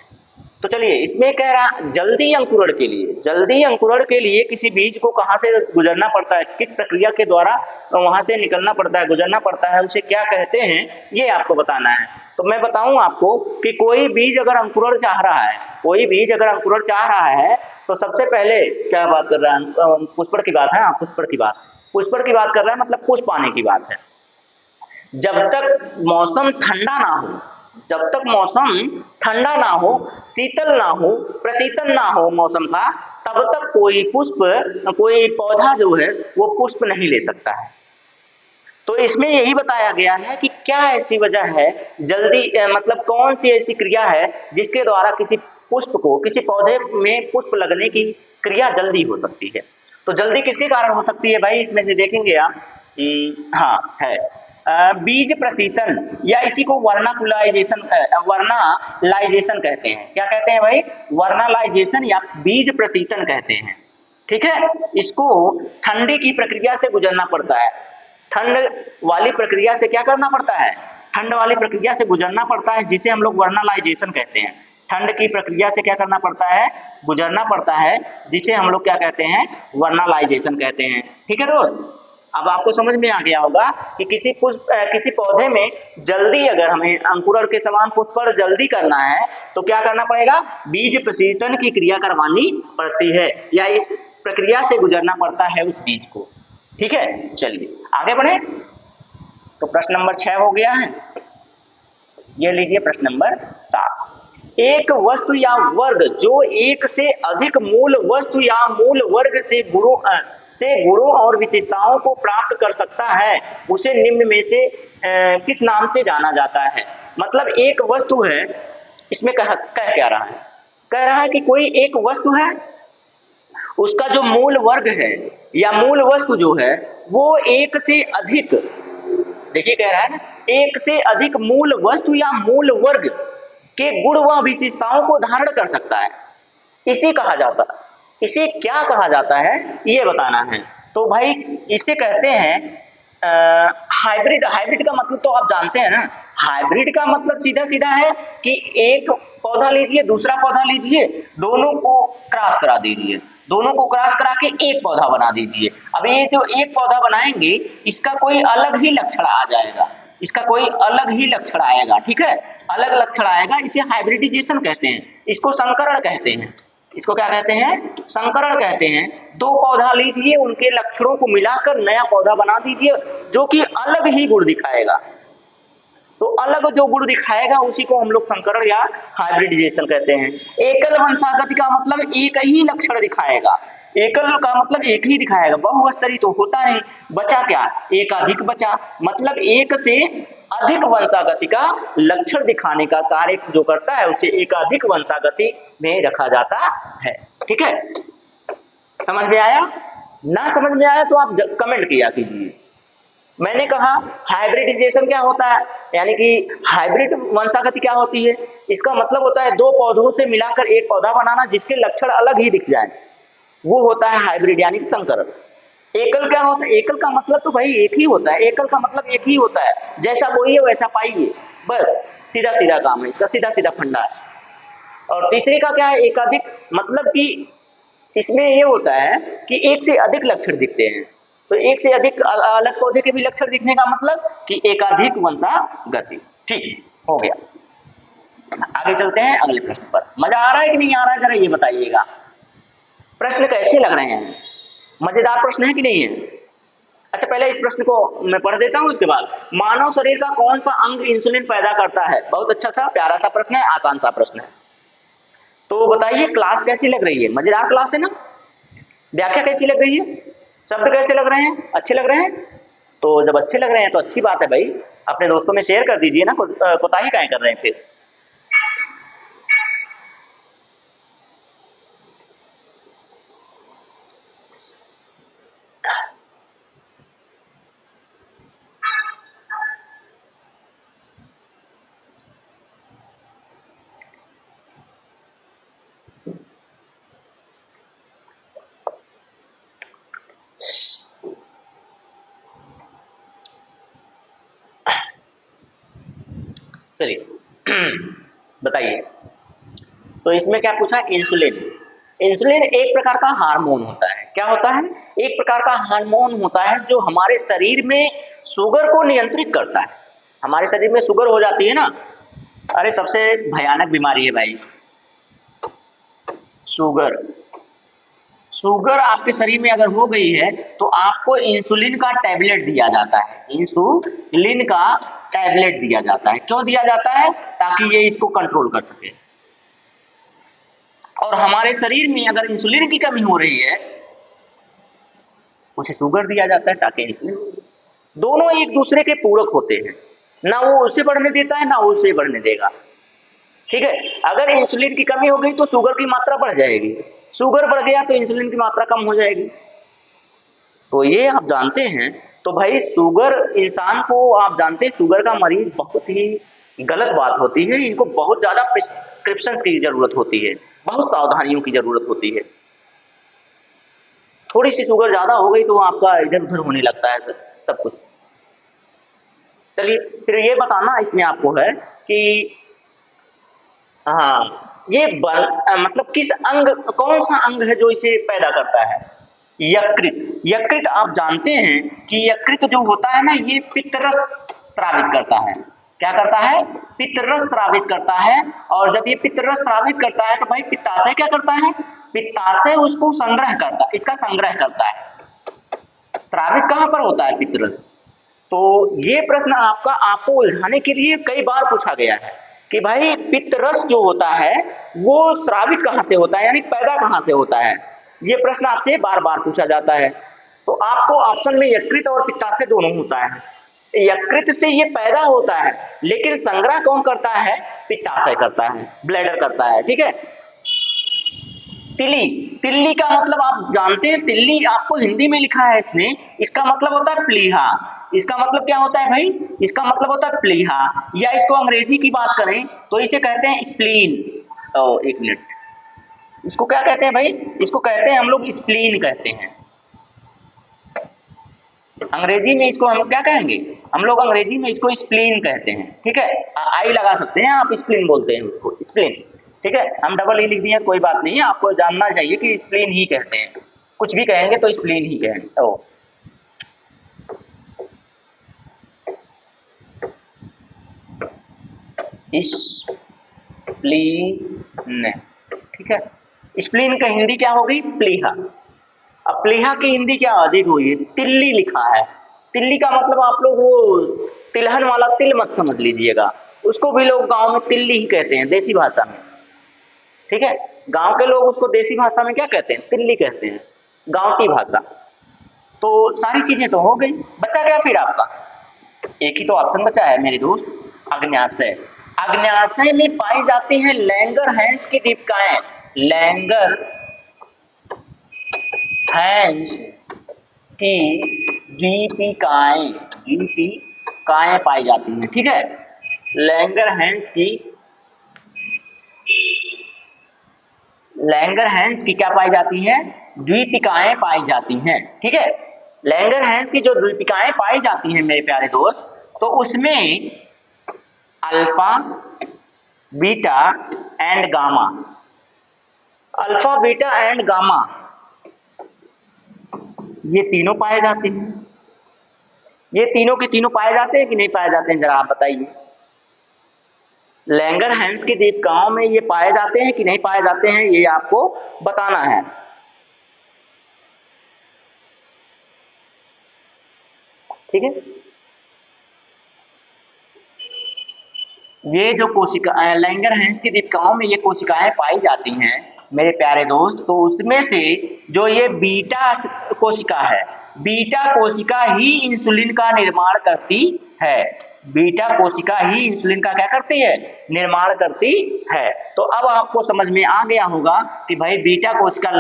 Speaker 1: तो चलिए, इसमें कह रहा जल्दी अंकुरण के लिए, जल्दी अंकुरण के लिए किसी बीज को कहाँ से गुजरना पड़ता है, किस प्रक्रिया के द्वारा वहां से निकलना पड़ता है, गुजरना पड़ता है, उसे क्या कहते हैं, ये आपको बताना है। तो मैं बताऊं आपको कि कोई बीज अगर अंकुरण चाह रहा है, कोई बीज अगर अंकुरण चाह रहा है, तो सबसे पहले क्या बात कर रहा है? पुष्पण की बात है। हाँ, पुष्पण की बात, पुष्पण की बात कर रहा है, मतलब पुष्प आने की बात है। जब तक मौसम ठंडा ना हो, जब तक मौसम ठंडा ना हो, शीतल ना हो, प्रशीतन ना हो मौसम का, तब तक कोई पुष्प, कोई पौधा जो है वो पुष्प नहीं ले सकता है। तो इसमें यही बताया गया है कि क्या ऐसी वजह है जल्दी, मतलब कौन सी ऐसी क्रिया है जिसके द्वारा किसी पुष्प को, किसी पौधे में पुष्प लगने की क्रिया जल्दी हो सकती है। तो जल्दी किसके कारण हो सकती है भाई? इसमें से देखेंगे आप, हाँ है बीज प्रशीतन, या इसी को वर्नाकुलाइजेशन, वर्नालाइजेशन कहते हैं। क्या कहते हैं भाई? वर्नालाइजेशन या बीज प्रशीतन कहते हैं। ठीक है, इसको ठंडी की प्रक्रिया से गुजरना पड़ता है। ठंड वाली प्रक्रिया से क्या करना पड़ता है? ठंड वाली प्रक्रिया से गुजरना पड़ता है, जिसे हम लोग वर्नालाइजेशन कहते हैं। ठंड की प्रक्रिया से क्या करना पड़ता है? गुजरना पड़ता है, जिसे हम लोग क्या कहते हैं? वर्नालाइजेशन कहते हैं। ठीक है दोस्त, अब आपको समझ में आ गया होगा कि किसी पौधे में जल्दी, अगर हमें अंकुरण के समान पुष्पण जल्दी करना है तो क्या करना पड़ेगा? बीज प्रशीतन की क्रिया करवानी पड़ती है, या इस प्रक्रिया से गुजरना पड़ता है उस बीज को। ठीक है, चलिए आगे बढ़े। तो प्रश्न नंबर 6 हो गया है। ये लीजिए प्रश्न नंबर 7। एक वस्तु या वर्ग जो एक से अधिक मूल वस्तु या मूल वर्ग से गुणों और विशेषताओं को प्राप्त कर सकता है, उसे निम्न में से किस नाम से जाना जाता है? मतलब एक वस्तु है, इसमें कह क्या रहा है? कह रहा है कि कोई एक वस्तु है, उसका जो मूल वर्ग है या मूल वस्तु जो है वो एक से अधिक, देखिए कह रहा है ना, एक से अधिक मूल वस्तु या मूल वर्ग के गुण व विशेषताओं को धारण कर सकता है। इसे कहा जाता है, इसे क्या कहा जाता है ये बताना है। तो भाई इसे कहते हैं हाइब्रिड। हाइब्रिड का मतलब तो आप जानते हैं ना, हाइब्रिड का मतलब सीधा सीधा है कि एक पौधा लीजिए, दूसरा पौधा लीजिए, दोनों को क्रॉस करा दीजिए, दोनों को क्रॉस करा के एक पौधा बना दीजिए। अब ये जो एक पौधा बनाएंगे, इसका कोई अलग ही लक्षण आ जाएगा, इसका कोई अलग ही लक्षण आएगा। ठीक है, अलग लक्षण आएगा, इसे हाइब्रिडाइजेशन कहते हैं, इसको संकरण कहते हैं। इसको क्या कहते हैं? संकरण कहते हैं। दो पौधा लीजिए, उनके लक्षणों को मिलाकर नया पौधा बना दीजिए जो कि अलग ही गुण दिखाएगा। तो अलग जो गुण दिखाएगा उसी को हम लोग संकरण या हाइब्रिडाइजेशन कहते हैं। एकल वंशागति का मतलब एक ही लक्षण दिखाएगा, एकल का मतलब एक ही दिखाएगा, बहुस्तरी तो होता नहीं। बचा क्या, एकाधिक बचा, मतलब एक से अधिक वंशागति का लक्षण दिखाने का कार्य जो करता है उसे एकाधिक वंशागति में रखा जाता है। ठीक है, समझ में आया? ना समझ में आया तो आप कमेंट किया कीजिए। मैंने कहा हाइब्रिडाइजेशन क्या होता है, यानी कि हाइब्रिड वंशागति क्या होती है, इसका मतलब होता है दो पौधों से मिलाकर एक पौधा बनाना जिसके लक्षण अलग ही दिख जाए, वो होता है हाइब्रिड यानी कि संकरण। एकल क्या होता है, एकल का मतलब तो भाई एक ही होता है, एकल का मतलब एक ही होता है, जैसा बोइए वैसा पाइए, बस सीधा सीधा काम है इसका, सीधा सीधा फंडा है। और तीसरे का क्या है, एकाधिक, मतलब कि इसमें ये होता है कि एक से अधिक लक्षण दिखते हैं, तो एक से अधिक अलग पौधे के भी लक्षण दिखने का मतलब कि एकाधिक वंशागति। ठीक हो गया, आगे चलते हैं अगले प्रश्न पर। मजा आ रहा है कि नहीं आ रहा है, जरा ये बताइएगा। प्रश्न कैसे लग रहे हैं, मजेदार प्रश्न है कि नहीं है? अच्छा, पहले इस प्रश्न को मैं पढ़ देता हूं, उसके बाद मानव शरीर का कौन सा अंग इंसुलिन पैदा करता है। बहुत अच्छा सा प्यारा सा प्रश्न है, आसान सा प्रश्न है। तो बताइए क्लास कैसी लग रही है, मजेदार क्लास है ना? व्याख्या कैसी लग रही है, शब्द कैसे लग रहे हैं, अच्छे लग रहे हैं? तो जब अच्छे लग रहे हैं तो अच्छी बात है भाई, अपने दोस्तों में शेयर कर दीजिए ना, कोताही काहे कर रहे हैं फिर। चलिए बताइए, तो इसमें क्या पूछा, इंसुलिन। इंसुलिन एक प्रकार का हार्मोन होता है, क्या होता है, एक प्रकार का हार्मोन होता है जो हमारे शरीर में शुगर को नियंत्रित करता है। हमारे शरीर में शुगर हो जाती है ना, अरे सबसे भयानक बीमारी है भाई शुगर। शुगर आपके शरीर में अगर हो गई है तो आपको इंसुलिन का टैबलेट दिया जाता है, इंसुलिन का टैबलेट दिया जाता है। क्यों दिया जाता है, ताकि ये इसको कंट्रोल कर सके। और हमारे शरीर में अगर इंसुलिन की कमी हो रही है उसे शुगर दिया जाता है ताकि इंसुलिन, दोनों एक दूसरे के पूरक होते हैं, ना वो उसे बढ़ने देता है ना वो उसे बढ़ने देगा। ठीक है, अगर इंसुलिन की कमी हो गई तो शुगर की मात्रा बढ़ जाएगी, शुगर बढ़ गया तो इंसुलिन की मात्रा कम हो जाएगी। तो ये आप जानते हैं, तो भाई शुगर इंसान को, आप जानते हैं शुगर का मरीज बहुत ही गलत बात होती है, इनको बहुत ज्यादा प्रिस्क्रिप्शन की जरूरत होती है, बहुत सावधानियों की जरूरत होती है। थोड़ी सी शुगर ज्यादा हो गई तो आपका इधर उधर होने लगता है सब कुछ। चलिए फिर ये बताना इसमें आपको है कि हाँ ये मतलब किस अंग, कौन सा अंग है जो इसे पैदा करता है, यकृत। यकृत आप जानते हैं कि यकृत जो होता है ना, ये पित्तरस स्रावित करता है। क्या करता है, पित्तरस स्रावित करता है। और जब ये पित्तरस स्रावित करता है तो भाई पित्ताशय क्या करता है, पित्ताशय उसको संग्रह करता है, इसका संग्रह करता है। स्रावित कहां पर होता है, पित्तरस। तो ये प्रश्न आपको उलझाने के लिए कई बार पूछा गया है कि भाई पित्तरस जो होता है वो स्रावित कहां से होता है, यानी पैदा कहां से होता है। ये प्रश्न आपसे बार बार पूछा जाता है। तो आपको ऑप्शन में यकृत और पित्ताशय दोनों होता है। यकृत से ये पैदा होता है लेकिन संग्रह कौन करता है, पित्ताशय करता है, ब्लैडर करता है। ठीक है, तिल्ली, तिल्ली का मतलब आप जानते हैं, तिल्ली आपको हिंदी में लिखा है इसने, इसका मतलब होता है प्लीहा। इसका मतलब क्या होता है भाई, इसका मतलब होता है प्लीहा, या इसको अंग्रेजी की बात करें तो इसे कहते हैं स्प्लीन। तो एक मिनट, इसको क्या कहते हैं भाई, इसको कहते हैं हम लोग स्प्लीन कहते हैं। अंग्रेजी में इसको हम क्या कहेंगे, हम लोग अंग्रेजी में इसको स्प्लीन कहते हैं। ठीक है, आई लगा सकते हैं आप, स्प्लीन बोलते हैं उसको, स्प्लीन। ठीक है, हम डबल ई लिख दिए, कोई बात नहीं है, आपको जानना चाहिए कि स्प्लीन ही कहते हैं, कुछ भी कहेंगे तो स्प्लीन ही कहेंगे। ओ स्प्लीन, ठीक है, स्प्लीन का हिंदी क्या होगी, प्लीहा। अब प्लीहा की हिंदी क्या अधिक हुई है, तिल्ली लिखा है। तिल्ली का मतलब आप लोग वो तिलहन वाला तिल मत समझ लीजिएगा, उसको भी लोग गांव में तिल्ली ही कहते हैं देसी भाषा में, ठीक है। गांव के लोग उसको देसी भाषा में क्या कहते हैं, तिल्ली कहते हैं, गांवटी भाषा। तो सारी चीजें तो हो गई, बचा क्या फिर आपका, एक ही तो ऑप्शन बचा है मेरे दोस्त, अग्न्याशय। अग्न्याशय में पाई जाती हैं लैंगरहैंस की दीपिकाएं, लैंगरहैंस की दीपिकाएं पाई जाती हैं, ठीक है। लैंगरहैंस की क्या पाई जाती हैं, द्वीपिकाएं पाई जाती हैं, ठीक है। लैंगरहैंस की जो द्वीपिकाएं पाई जाती हैं मेरे प्यारे दोस्त, तो उसमें alpha, beta and gamma, alpha, beta and gamma ये तीनों पाए जाते हैं। ये तीनों के तीनों पाए जाते हैं कि नहीं पाए जाते हैं, जरा आप बताइए। लैंगरहैंस की दीपिकाओं में ये पाए जाते हैं कि नहीं पाए जाते हैं, ये आपको बताना है। ठीक है, ये जो कोशिका लैंगरहैंस की दीपिकाओं में ये कोशिकाएं पाई जाती हैं मेरे प्यारे दोस्त, तो उसमें से जो ये बीटा कोशिका है, बीटा कोशिका ही इंसुलिन का निर्माण करती है। बीटा कोशिका ही इंसुलिन का क्या करती है, निर्माण करती है। तो अब आपको समझ में आ गया होगा कि भाई बीटा कोशिका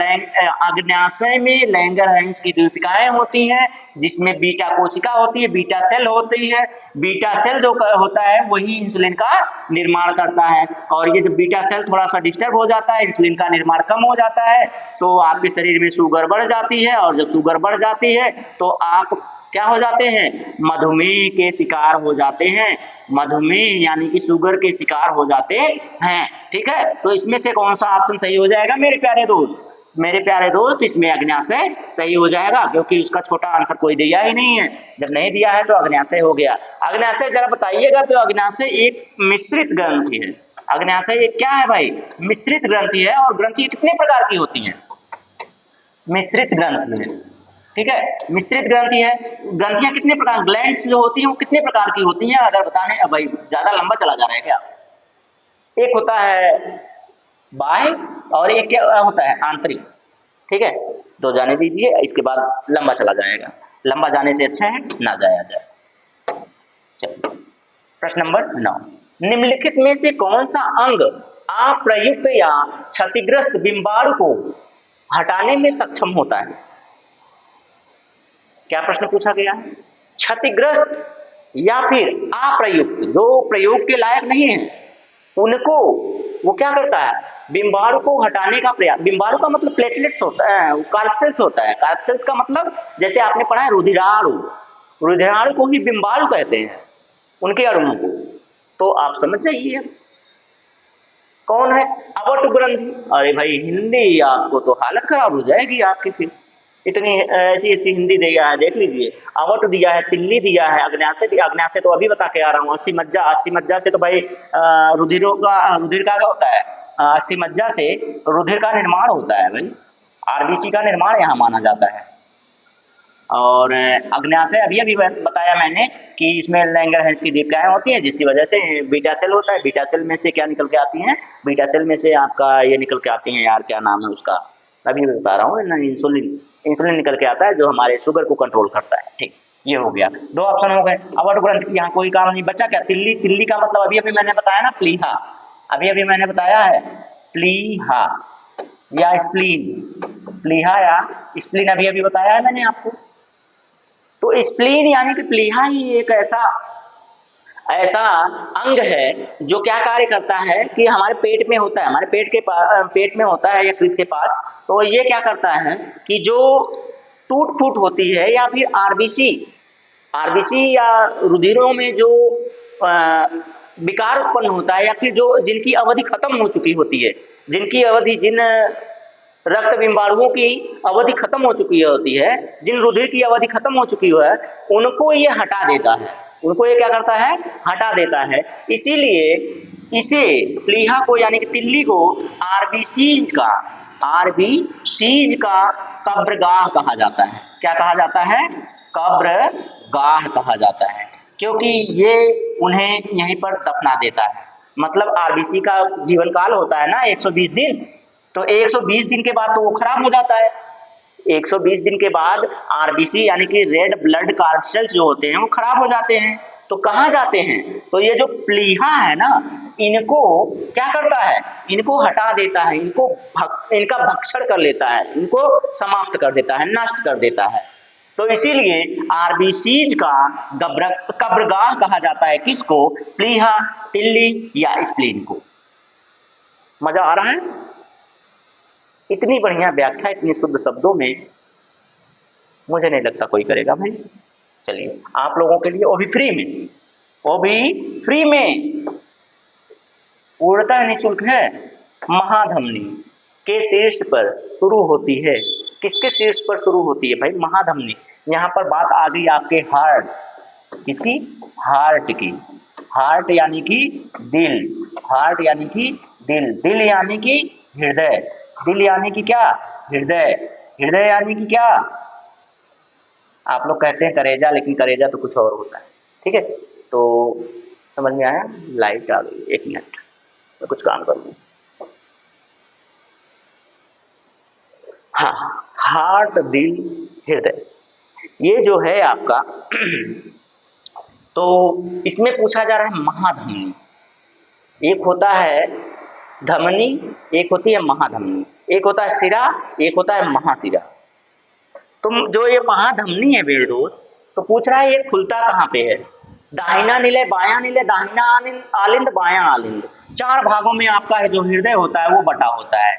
Speaker 1: अग्न्याशय में लैंगरहैंस की दीपिकाएं होती हैं, जिसमें बीटा कोशिका होती है, बीटा सेल होती है। बीटा सेल जो होता है वही इंसुलिन का निर्माण करता है, और ये जब बीटा सेल थोड़ा सा डिस्टर्ब हो जाता है, इंसुलिन का निर्माण कम हो जाता है, तो आपके शरीर में शुगर बढ़ जाती है, और जब शुगर बढ़ जाती है तो आप क्या हो जाते हैं, मधुमेह के शिकार हो जाते हैं। मधुमेह यानी कि शुगर के शिकार हो जाते हैं, ठीक है। तो इसमें से कौन सा ऑप्शन सही हो जाएगा मेरे प्यारे दोस्त, मेरे प्यारे दोस्त इसमें अग्न्याशय सही हो जाएगा, क्योंकि उसका छोटा आंसर कोई दिया ही नहीं है। जब नहीं दिया है तो अग्न्याशय हो गया। अग्न्याशय जरा बताइएगा, तो अग्न्याशय एक मिश्रित ग्रंथि है। अग्न्याशय एक क्या है भाई, मिश्रित ग्रंथि है। और ग्रंथि कितने प्रकार की होती हैं, मिश्रित ग्रंथि है, ठीक है। मिश्रित ग्रंथि है, ग्रंथियां कितने प्रकार, ग्लैंड्स जो होती हैं वो कितने प्रकार की होती हैं, अगर बताने। भाई ज्यादा लंबा चला जा रहा है क्या, एक होता है बाह्य और एक क्या होता है, आंतरिक, ठीक है। तो जाने दीजिए, इसके बाद लंबा चला जाएगा, लंबा जाने से अच्छा है ना जाया जाए। चलिए प्रश्न नंबर 9, निम्नलिखित में से कौन सा अंग अप्रयुक्त या क्षतिग्रस्त बिंबाणु को हटाने में सक्षम होता है। क्या प्रश्न पूछा गया है, क्षतिग्रस्त या फिर अप्रयुक्त, जो प्रयोग के लायक नहीं है उनको वो क्या करता है, बिंबाणु को हटाने का प्रयास। बिंबाणु का मतलब प्लेटलेट्स होता है, कार्पसेल्स होता है। कार्पसेल्स का मतलब जैसे आपने पढ़ा है रुधिराणु, रुधिराणु को ही बिंबाणु कहते हैं, उनके अणुओं को। तो आप समझ जाइए कौन है, अवट ग्रंथि। अरे भाई हिंदी आपको तो हालत खराब हो जाएगी आपकी, फिर इतनी ऐसी ऐसी हिंदी दिया है, देख लीजिए। अवट दिया है, तिल्ली दिया है, अग्न्याशय दिया। अग्न्याशय तो अभी बता के आ रहा हूँ। अस्थि मज्जा, अस्थि मज्जा से तो भाई रुधिर का होता है, अस्थि मज्जा से रुधिर का निर्माण होता है भाई, आरबीसी का निर्माण यहाँ माना जाता है। और अग्न्याशय अभी अभी बताया मैंने कि इसमें लैंगरहैंस की दीपिकाएं होती हैं, जिसकी वजह से बीटा सेल होता है। बीटा सेल में से क्या निकल के आती हैं, बीटा सेल में से आपका ये निकल के आती हैं, यार क्या नाम है उसका, अभी मैं बता रहा हूँ, इंसुलिन निकल के आता है, जो हमारे शुगर को कंट्रोल करता है। ठीक, ये हो गया, दो ऑप्शन हो गए। अवट ग्रंथि यहाँ कोई काम नहीं बचा। क्या तिल्ली, तिल्ली का मतलब अभी अभी मैंने बताया ना, प्लीहा, अभी अभी मैंने बताया है प्लीहा या स्प्लीन, प्लीहा या स्प्लीन अभी अभी बताया है मैंने आपको। तो स्प्लीन यानी कि प्लीहा ही एक ऐसा अंग है जो क्या कार्य करता है कि हमारे पेट में होता है, हमारे पेट में होता है यकृत के पास। तो ये क्या करता है कि जो टूट फूट होती है या फिर आरबीसी या रुधिरों में जो विकार उत्पन्न होता है, या फिर जो जिनकी अवधि खत्म हो चुकी होती है, जिन रक्त बिंबाणुओं की अवधि खत्म हो चुकी होती है, जिन रुधिर की अवधि खत्म हो चुकी है, उनको ये हटा देता है, उनको ये क्या करता है, हटा देता है। इसीलिए इसे प्लीहा को यानी कि तिल्ली को आरबीसीज का कब्रगाह कहा जाता है। क्या कहा जाता है, कब्रगाह कहा जाता है। क्योंकि ये उन्हें यहीं पर दफना देता है। मतलब आरबीसी का जीवन काल होता है ना 120 दिन, तो 120 दिन के बाद तो वो खराब हो जाता है। 120 दिन के बाद आरबीसी यानी कि रेड ब्लड कार्सेल्स जो होते हैं वो खराब हो जाते हैं। तो कहाँ जाते हैं? तो ये जो प्लीहा है ना, इनको क्या करता है? इनको हटा देता है, इनका भक्षण कर लेता है, इनको समाप्त कर देता है, नष्ट कर देता है। तो इसीलिए आरबीसीज का कब्रगाह कहा जाता है किसको? प्लीहा, तिल्ली या स्प्लीन को। मजा आ रहा है? इतनी बढ़िया व्याख्या इतनी शुद्ध शब्दों में मुझे नहीं लगता कोई करेगा भाई। चलिए आप लोगों के लिए वो भी फ्री में, वो भी फ्री में, पूर्णतः निःशुल्क है। महाधमनी के शीर्ष पर शुरू होती है। किसके शीर्ष पर शुरू होती है भाई? महाधमनी। यहाँ पर बात आ गई आपके हार्ट, किसकी? हार्ट की। हार्ट यानी कि दिल, हार्ट यानी कि दिल, दिल यानी कि हृदय, दिल यानी कि क्या? हृदय, हृदय यानी कि क्या? आप लोग कहते हैं करेजा, लेकिन करेजा तो कुछ और होता है। ठीक है, तो समझ में आया? लाइट आ गई, एक मिनट मैं कुछ काम कर लूँ। हाँ, हार्ट, दिल, हृदय, ये जो है आपका तो इसमें पूछा जा रहा है महाधमनी। एक होता है धमनी, एक होती है महाधमनी, एक होता है सिरा, एक होता है महासिरा। तो जो ये महाधमनी है मेरे दोस्त, तो पूछ रहा है ये खुलता कहाँ पे है? दाहिना नीले, बायां नीले, दाहिना आलिंद, बायां आलिंद। 4 भागों में आपका है जो हृदय होता है वो बटा होता है।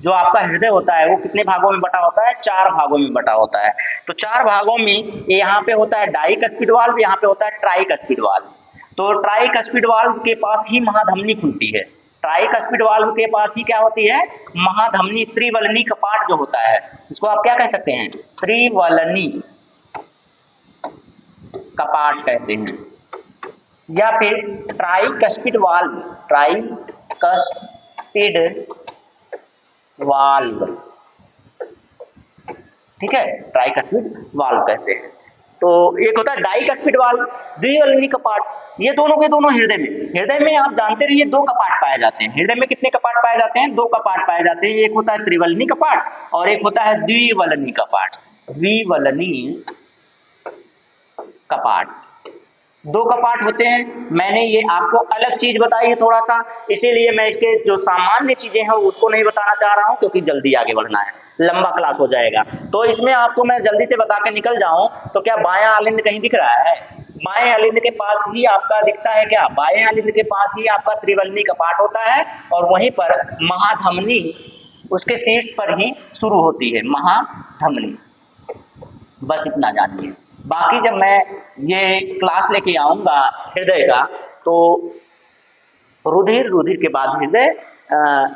Speaker 1: जो आपका हृदय होता है वो कितने भागों में बटा होता है? 4 भागों में बटा होता है। तो 4 भागों में यहाँ पे होता है डाइकस्पिड वाल्व, यहाँ पे होता है ट्राइकस्पिड वाल्व। तो ट्राइकस्पिड वाल्व के पास ही महाधमनी खुलती है। ट्राइकस्पिड वाल्व के पास ही क्या होती है? महाधमनी, त्रिवलनी कपाट जो होता है, इसको आप क्या कह सकते हैं? त्रिवलनी कपाट कहते हैं, या फिर ट्राइकस्पिड वाल्व, ट्राइकस्पिड वाल्व। ठीक है, ट्राइकस्पिड वाल्व कहते हैं। तो एक होता है डाइकस्पिड वाल्व, द्विवलनी कपाट, ये दोनों के दोनों हृदय में। हृदय में आप जानते रहिए 2 कपाट पाए जाते हैं। हृदय में कितने कपाट पाए जाते हैं? 2 कपाट पाए जाते हैं। एक होता है त्रिवलनी कपाट और एक होता है द्विवलनी कपाट। द्विवलनी कपाट, 2 कपाट होते हैं। मैंने ये आपको अलग चीज बताई है थोड़ा सा, इसीलिए मैं इसके जो सामान्य चीजें हैं उसको नहीं बताना चाह रहा हूं, क्योंकि जल्दी आगे बढ़ना है, लंबा क्लास हो जाएगा। तो इसमें आपको मैं जल्दी से बता के निकल जाऊं तो क्या बायां आलिंद कहीं दिख रहा है? बाएं आलिंद के पास ही आपका दिखता है क्या? बाएं आलिंद के पास ही आपका त्रिवलनी कपाट होता है और वहीं पर महाधमनी उसके शीर्ष पर ही शुरू होती है, महाधमनी। बस इतना जानिए। बाकी जब मैं ये क्लास लेके आऊंगा हृदय का, तो रुधिर, रुधिर के बाद हृदय,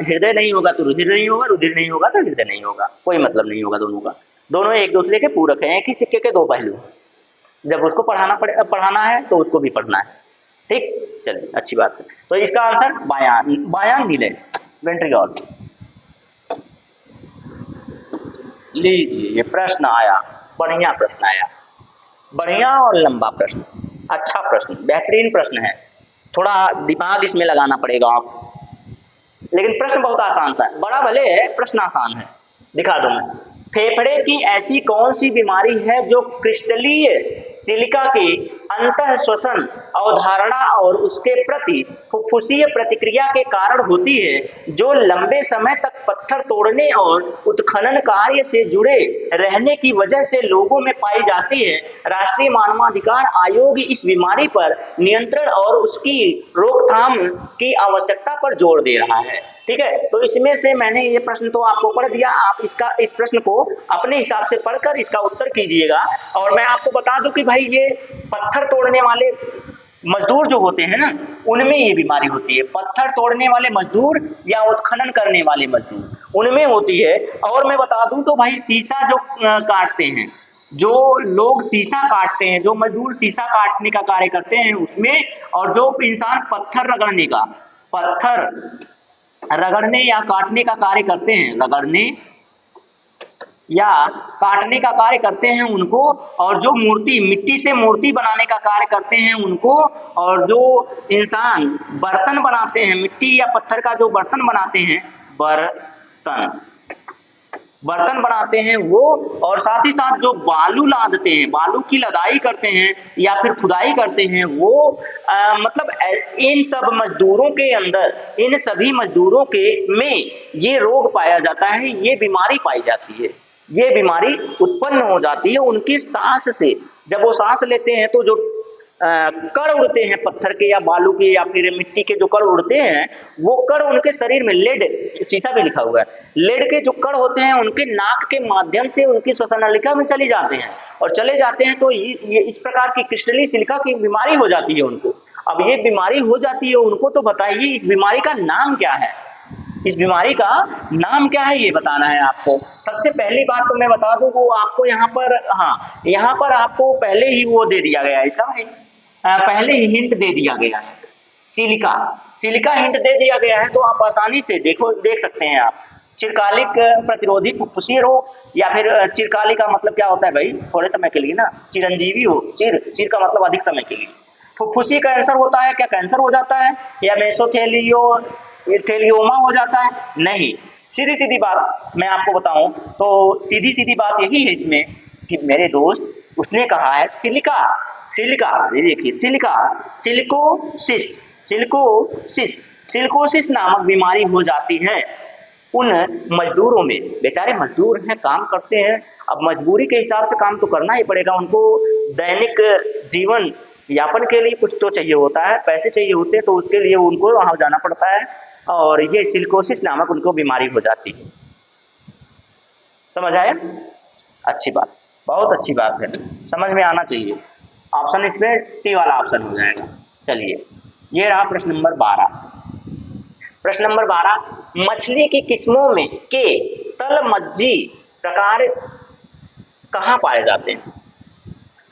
Speaker 1: हृदय नहीं होगा तो रुधिर नहीं होगा, रुधिर नहीं होगा तो हृदय नहीं होगा, कोई मतलब नहीं होगा दोनों का। दोनों एक दूसरे के पूरक हैं, एक ही सिक्के के 2 पहलू। जब उसको पढ़ाना है तो उसको भी पढ़ना है। ठीक, चलिए अच्छी बात है। तो इसका आंसर बायां नीले वेंट्रिकल। लीजिए ये प्रश्न आया, बढ़िया प्रश्न आया, बढ़िया और लंबा प्रश्न, अच्छा प्रश्न, बेहतरीन प्रश्न है। थोड़ा दिमाग इसमें लगाना पड़ेगा आप, लेकिन प्रश्न बहुत आसान सा है। बड़ा भले है, प्रश्न आसान है। दिखा दूं मैं। फेफड़े की ऐसी कौन सी बीमारी है जो क्रिस्टलीय सिलिका के अंतः श्वसन अवधारणा और उसके प्रति फुफ्फुसीय प्रतिक्रिया के कारण होती है, जो लंबे समय तक पत्थर तोड़ने और उत्खनन कार्य से जुड़े रहने की वजह से लोगों में पाई जाती है? राष्ट्रीय मानवाधिकार आयोग इस बीमारी पर नियंत्रण और उसकी रोकथाम की आवश्यकता पर जोर दे रहा है। ठीक है, तो इसमें से मैंने ये प्रश्न तो आपको पढ़ दिया, आप इस प्रश्न को अपने हिसाब से पढ़कर इसका उत्तर कीजिएगा। और मैं आपको बता दूं कि भाई ये पत्थर तोड़ने वाले मजदूर जो होते हैं ना, उनमें ये बीमारी होती है। पत्थर तोड़ने वाले मजदूर या उत्खनन करने वाले मजदूर, उनमें होती है। और मैं बता दूं तो भाई शीशा जो काटते हैं, जो लोग शीशा काटते हैं, जो मजदूर शीशा काटने का कार्य करते हैं उसमें, और जो इंसान पत्थर रगड़ने या काटने का कार्य करते हैं, रगड़ने या काटने का कार्य करते हैं उनको, और जो मूर्ति मिट्टी से मूर्ति बनाने का कार्य करते हैं उनको, और जो इंसान बर्तन बनाते हैं मिट्टी या पत्थर का जो बर्तन बनाते हैं, बर्तन बर्तन बनाते हैं वो, और साथ ही साथ जो बालू लादते हैं, बालू की लदाई करते हैं या फिर खुदाई करते हैं वो, मतलब इन सब मजदूरों के अंदर, इन सभी मजदूरों के में ये रोग पाया जाता है, ये बीमारी पाई जाती है, ये बीमारी उत्पन्न हो जाती है उनकी सांस से। जब वो सांस लेते हैं तो जो कण उड़ते हैं पत्थर के या बालू के या फिर मिट्टी के जो कण उड़ते हैं, वो कण उनके शरीर में, लेड, शीशा भी लिखा हुआ है, लेड के जो कण होते हैं उनके नाक के माध्यम से उनकी श्वसन नलिका में चली जाते हैं, और चले जाते हैं तो ये इस प्रकार की क्रिस्टलीय सिलिका की बीमारी हो जाती है उनको। अब ये बीमारी हो जाती है उनको, तो बताइए इस बीमारी का नाम क्या है, इस बीमारी का नाम क्या है ये बताना है आपको। सबसे पहली बात तो मैं बता दूं, वो आपको यहाँ पर, हाँ यहाँ पर आपको पहले ही वो दे दिया गया है, इसका पहले ही हिंट दे दिया गया है, सिलिका, सिलिका हिंट दे दिया गया है, तो आप आसानी से देख सकते हैं आप। चिरकालिक प्रतिरोधी फुफ्फुसीय रोग, या फिर चिरकालिक का मतलब क्या होता है भाई, थोड़े समय के लिए ना, चिरंजीवी हो, चिर का मतलब अधिक समय के लिए। फुफ्फुसी कैंसर होता है क्या, कैंसर हो जाता है, या मेसोथेलियोमा हो जाता है, नहीं। सीधी सीधी बात मैं आपको बताऊं तो सीधी सीधी बात यही है इसमें कि मेरे दोस्त, उसने कहा है सिलिका, सिलिका, ये देखिए सिलिका, सिलिकोसिस, सिलिकोसिस, सिलिकोसिस नामक बीमारी हो जाती है उन मजदूरों में। बेचारे मजदूर हैं, काम करते हैं, अब मजबूरी के हिसाब से काम तो करना ही पड़ेगा उनको, दैनिक जीवन यापन के लिए कुछ तो चाहिए होता है, पैसे चाहिए होते हैं, तो उसके लिए उनको वहां जाना पड़ता है, और ये सिलिकोसिस नामक उनको बीमारी हो जाती है। समझ आया? अच्छी बात, बहुत अच्छी बात है, समझ में आना चाहिए। ऑप्शन इसमें सी वाला ऑप्शन हो जाएगा। चलिए, ये रहा प्रश्न नंबर 12। प्रश्न नंबर 12, मछली की किस्मों में के तलमज्जी प्रकार कहाँ पाए जाते हैं?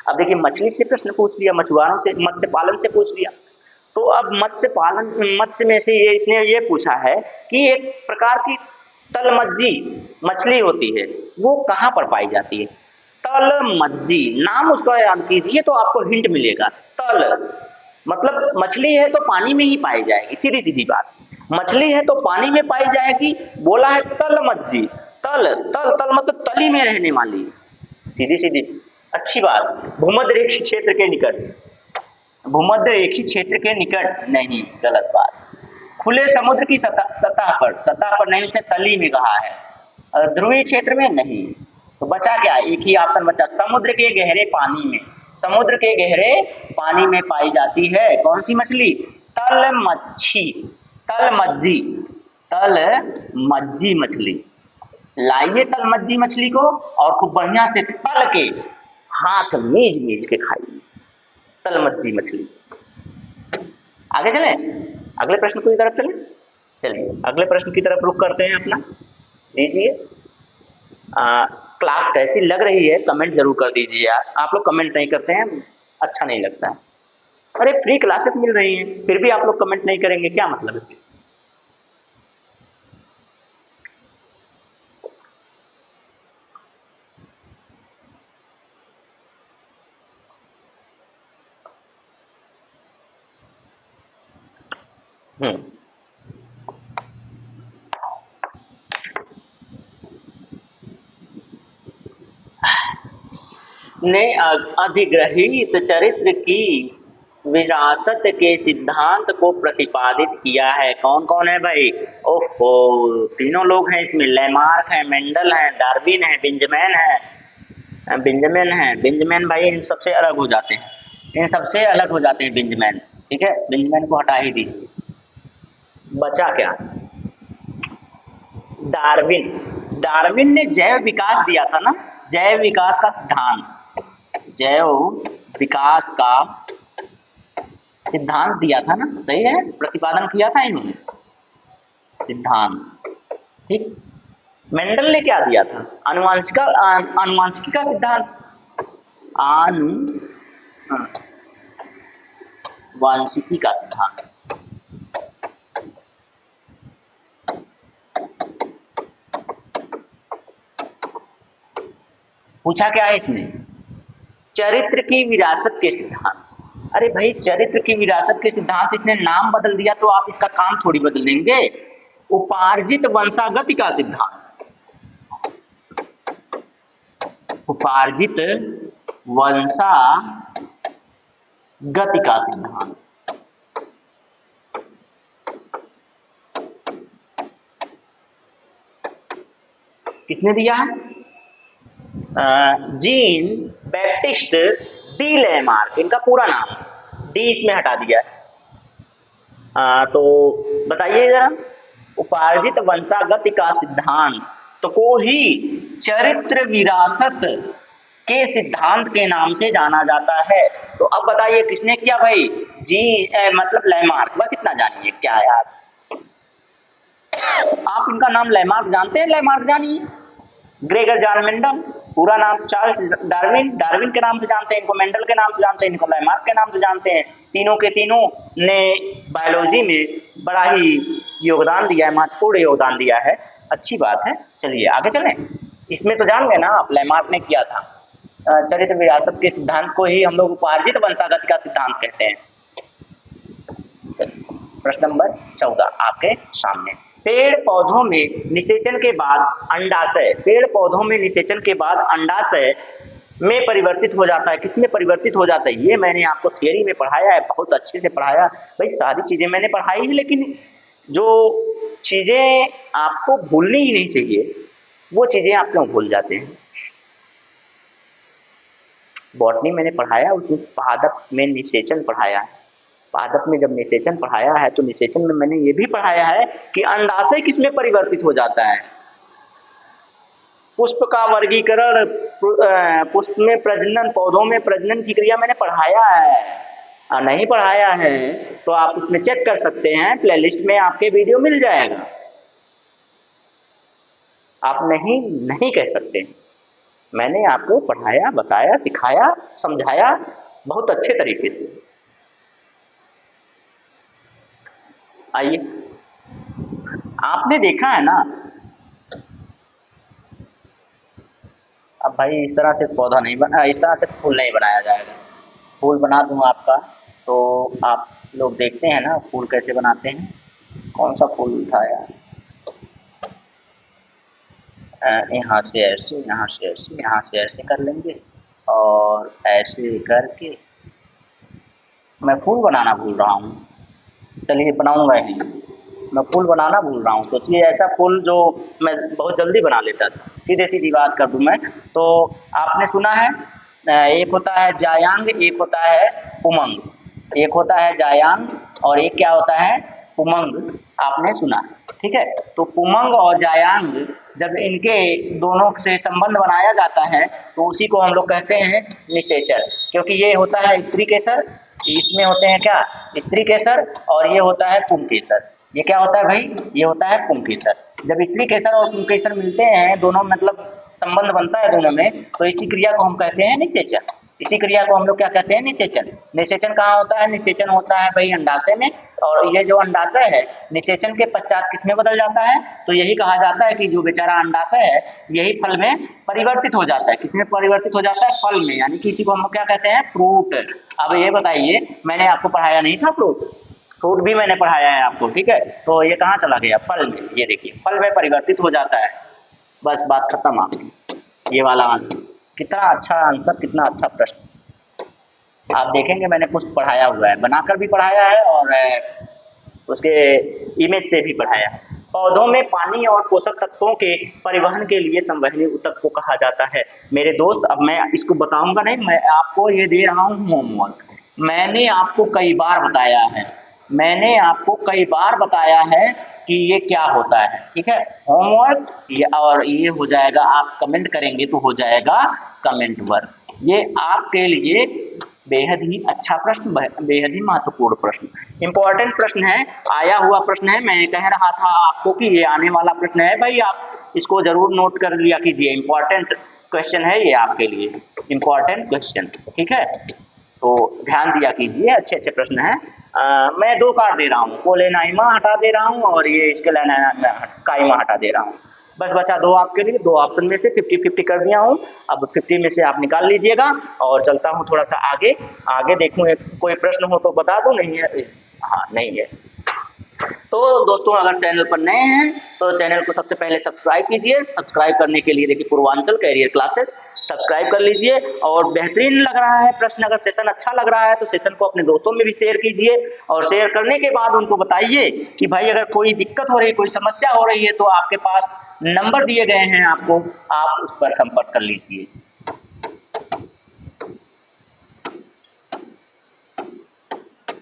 Speaker 1: अब देखिए, मछली से प्रश्न पूछ लिया, मछुआरों से, मत्स्य पालन से पूछ लिया, तो अब मत्स्य पालन, मत्स्य में से ये इसने ये पूछा है कि एक प्रकार की तलमज्जी मछली होती है, वो कहाँ पर पाई जाती है? तलमज्जी, नाम उसका याद कीजिए तो आपको हिंट मिलेगा। तल मतलब मछली है तो पानी में ही पाई जाएगी, सीधी सीधी बात, मछली है तो पानी में पाई जाएगी, बोला है तलमज्जी, तल तल तल मतलब तली में रहने वाली, सीधी सीधी अच्छी बात। भूमध्य रेखीय क्षेत्र के निकट, भूमध्य रेखीय क्षेत्र के निकट नहीं, गलत बात। खुले समुद्र की सतह पर नहीं, उसने तली में कहा है। ध्रुवीय क्षेत्र में नहीं, तो बचा क्या, एक ही ऑप्शन बचा, समुद्र के गहरे पानी में, समुद्र के गहरे पानी में पाई जाती है कौन सी मछली? तलमच्छी, तलमज्जी, तलमज्जी मछली। लाइए तलमज्जी मछली को और खूब बढ़िया से तल के हाथ मीज मीज के खाइए तलमज्जी मछली। आगे चलें, अगले प्रश्न की तरफ चलें। चलिए अगले प्रश्न की तरफ रुख करते हैं अपना। दीजिए, क्लास कैसी लग रही है कमेंट जरूर कर दीजिए यार, आप लोग कमेंट नहीं करते हैं, अच्छा नहीं लगता है। अरे फ्री क्लासेस मिल रही हैं फिर भी आप लोग कमेंट नहीं करेंगे, क्या मतलब है? ने अधिग्रहित चरित्र की विरासत के सिद्धांत को प्रतिपादित किया है। कौन कौन है भाई? ओहो, तीनों लोग हैं इसमें, लैमार्क है, मेंडल है, डार्विन है, बेंजामिन है, बेंजामिन भाई इन सबसे अलग हो जाते हैं, इन सबसे अलग हो जाते हैं बेंजामिन। ठीक है, बेंजामिन को हटा ही दीजिए, बचा क्या? डार्विन, डार्विन ने जैव विकास दिया था ना, जैव विकास का सिद्धांत, जैव विकास का सिद्धांत दिया था ना, सही है, प्रतिपादन किया था इन्होंने, सिद्धांत। ठीक, मेंडल ने क्या दिया था? आनुवांशिकी का सिद्धांत, आनुवांशिकी का सिद्धांत। पूछा क्या है इसमें, चरित्र की विरासत के सिद्धांत। अरे भाई चरित्र की विरासत के सिद्धांत, इसने नाम बदल दिया तो आप इसका काम थोड़ी बदल देंगे। उपार्जित वंशागति का सिद्धांत, उपार्जित वंशागति का सिद्धांत। किसने दिया है? जीन बैप्टिस्ट डी लेमार्क, इनका पूरा नाम, डी इसमें हटा दिया है। तो बताइए जरा, उपार्जित वंशागति का सिद्धांत तो को ही चरित्र विरासत के सिद्धांत के नाम से जाना जाता है। तो अब बताइए किसने किया भाई? मतलब लेमार्क, बस इतना जानिए। क्या यार आप इनका नाम लेमार्क जानते हैं? लेमार्क जानिए। ग्रेगर जॉन मेंडल, पूरा नाम चार्ल्स डार्विन, डार्विन के नाम से जानते हैं इनको, मेंडल के नाम से जानते हैं इनको, लेमार्क के नाम से जानते हैं। तीनों के तीनों ने बायोलॉजी में बड़ा ही योगदान दिया है, महत्वपूर्ण योगदान दिया है। अच्छी बात है, चलिए आगे चलें। इसमें तो जान गए ना आप, लेमार्क ने किया था। चरित्र विरासत के सिद्धांत को ही हम लोग उपार्जित वंशागत का सिद्धांत कहते हैं। प्रश्न नंबर 14 आपके सामने। पेड़ पौधों में निषेचन के बाद अंडाशय, पेड़ पौधों में निषेचन के बाद अंडाशय में परिवर्तित हो जाता है। किसमें परिवर्तित हो जाता है? ये मैंने आपको थियरी में पढ़ाया है, बहुत अच्छे से पढ़ाया। भाई सारी चीजें मैंने पढ़ाई है, लेकिन जो चीजें आपको भूलनी ही नहीं चाहिए वो चीजें आप क्यों भूल जाते हैं? बॉटनी मैंने पढ़ाया, उसमें पादप में निषेचन पढ़ाया है। पादप में जब निषेचन पढ़ाया है तो निषेचन में मैंने ये भी पढ़ाया है कि अंडाशय किसमें परिवर्तित हो जाता है। पुष्प का वर्गीकरण, पुष्प में प्रजनन, पौधों में प्रजनन की क्रिया मैंने पढ़ाया है। नहीं पढ़ाया है तो आप उसमें चेक कर सकते हैं, प्लेलिस्ट में आपके वीडियो मिल जाएगा। आप नहीं कह सकते। मैंने आपको पढ़ाया, बताया, सिखाया, समझाया बहुत अच्छे तरीके से। आइए, आपने देखा है ना, अब भाई इस तरह से पौधा नहीं बना, इस तरह से फूल नहीं बनाया जाएगा। फूल बना दूं आपका तो आप लोग देखते हैं ना फूल कैसे बनाते हैं। कौन सा फूल था यार? यहाँ से ऐसे, यहाँ से ऐसे, यहाँ से ऐसे कर लेंगे और ऐसे करके मैं फूल बनाना भूल रहा हूँ। चलिए बनाऊंगा ही, मैं फूल बनाना भूल रहा हूँ। तो इसलिए ऐसा फूल जो मैं बहुत जल्दी बना लेता था। सीधे सीधी बात कर दूं मैं तो, आपने सुना है एक होता है जायांग, एक होता है उमंग। एक होता है जायांग और एक क्या होता है? उमंग। आपने सुना, ठीक है। तो उमंग और जायांग जब इनके दोनों से संबंध बनाया जाता है तो उसी को हम लोग कहते हैं निषेचन। क्योंकि ये होता है स्त्री केसर, इसमें होते हैं क्या? स्त्री केसर, और ये होता है पुंकेसर। ये क्या होता है भाई? ये होता है पुंकेसर। जब स्त्री केसर और पुंकेसर मिलते हैं, दोनों मतलब संबंध बनता है दोनों में, तो इसी क्रिया को हम कहते हैं निषेचन। इसी क्रिया को हम लोग क्या कहते हैं? निषेचन। निषेचन कहाँ होता है? निषेचन होता है भाई अंडाशय में। और ये जो अंडाशय है निषेचन के पश्चात किसमें बदल जाता है? तो यही कहा जाता है कि जो बेचारा अंडाशय है यही फल में परिवर्तित हो जाता है। किसमें परिवर्तित हो जाता है? फल में। यानी कि इसी को हम क्या कहते हैं? फ्रूट। अब ये बताइए, मैंने आपको पढ़ाया नहीं था फ्रूट? फ्रूट भी मैंने पढ़ाया है आपको, ठीक है। तो ये कहाँ चला गया? फल में। ये देखिए फल में परिवर्तित हो जाता है। बस बात खत्म आपकी। ये वाला आंसर, कितना अच्छा आंसर, कितना अच्छा प्रश्न। आप देखेंगे मैंने कुछ पढ़ाया हुआ है, बनाकर भी पढ़ाया है और उसके इमेज से भी पढ़ाया है। पौधों में पानी और पोषक तत्वों के परिवहन के लिए संवहनी ऊतक को कहा जाता है। मेरे दोस्त, अब मैं इसको बताऊंगा नहीं, मैं आपको ये दे रहा हूँ होमवर्क। मैंने आपको कई बार बताया है, मैंने आपको कई बार बताया है कि ये क्या होता है, ठीक है। होमवर्क ये, और ये हो जाएगा, आप कमेंट करेंगे तो हो जाएगा कमेंट वर्क। ये आपके लिए बेहद ही अच्छा प्रश्न, बेहद ही महत्वपूर्ण प्रश्न, इंपॉर्टेंट प्रश्न है, आया हुआ प्रश्न है। मैं कह रहा था आपको कि ये आने वाला प्रश्न है भाई, आप इसको जरूर नोट कर लिया कीजिए। इंपॉर्टेंट क्वेश्चन है ये आपके लिए, इंपॉर्टेंट क्वेश्चन, ठीक है। तो ध्यान दिया कीजिए, अच्छे अच्छे प्रश्न हैं। मैं 2 कार्ड दे रहा हूँ, कोलेनाइमा हटा दे रहा हूँ और ये इसके काइमा हटा दे रहा हूँ। बस बचा दो आपके लिए, दो ऑप्शन में से 50-50 कर दिया हूँ। अब 50 में से आप निकाल लीजिएगा और चलता हूँ थोड़ा सा आगे। आगे देखूँ कोई प्रश्न हो तो बता दो, नहीं है? हाँ, नहीं है। तो दोस्तों अगर चैनल पर नए हैं तो चैनल को सबसे पहले सब्सक्राइब कीजिए। सब्सक्राइब करने के लिए देखिए पूर्वांचल कैरियर क्लासेस सब्सक्राइब कर लीजिए। और बेहतरीन लग रहा है प्रश्न, अगर सेशन अच्छा लग रहा है तो सेशन को अपने दोस्तों में भी शेयर कीजिए और शेयर करने के बाद उनको बताइए कि भाई अगर कोई दिक्कत हो रही, कोई समस्या हो रही है तो आपके पास नंबर दिए गए हैं आपको, आप उस पर संपर्क कर लीजिए।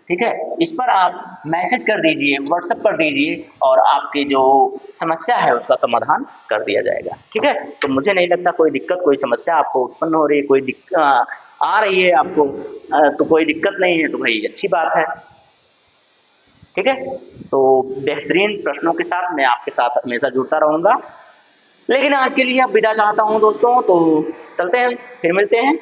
Speaker 1: ठीक है, इस पर आप मैसेज कर दीजिए, व्हाट्सएप कर दीजिए और आपकी जो समस्या है उसका समाधान कर दिया जाएगा। ठीक है, तो मुझे नहीं लगता कोई दिक्कत, कोई समस्या आपको उत्पन्न हो रही है, कोई आ रही है आपको, तो कोई दिक्कत नहीं है तो भाई अच्छी बात है। ठीक है, तो बेहतरीन प्रश्नों के साथ मैं आपके साथ हमेशा जुड़ता रहूंगा। लेकिन आज के लिए अब विदा चाहता हूं दोस्तों, तो चलते हैं, फिर मिलते हैं।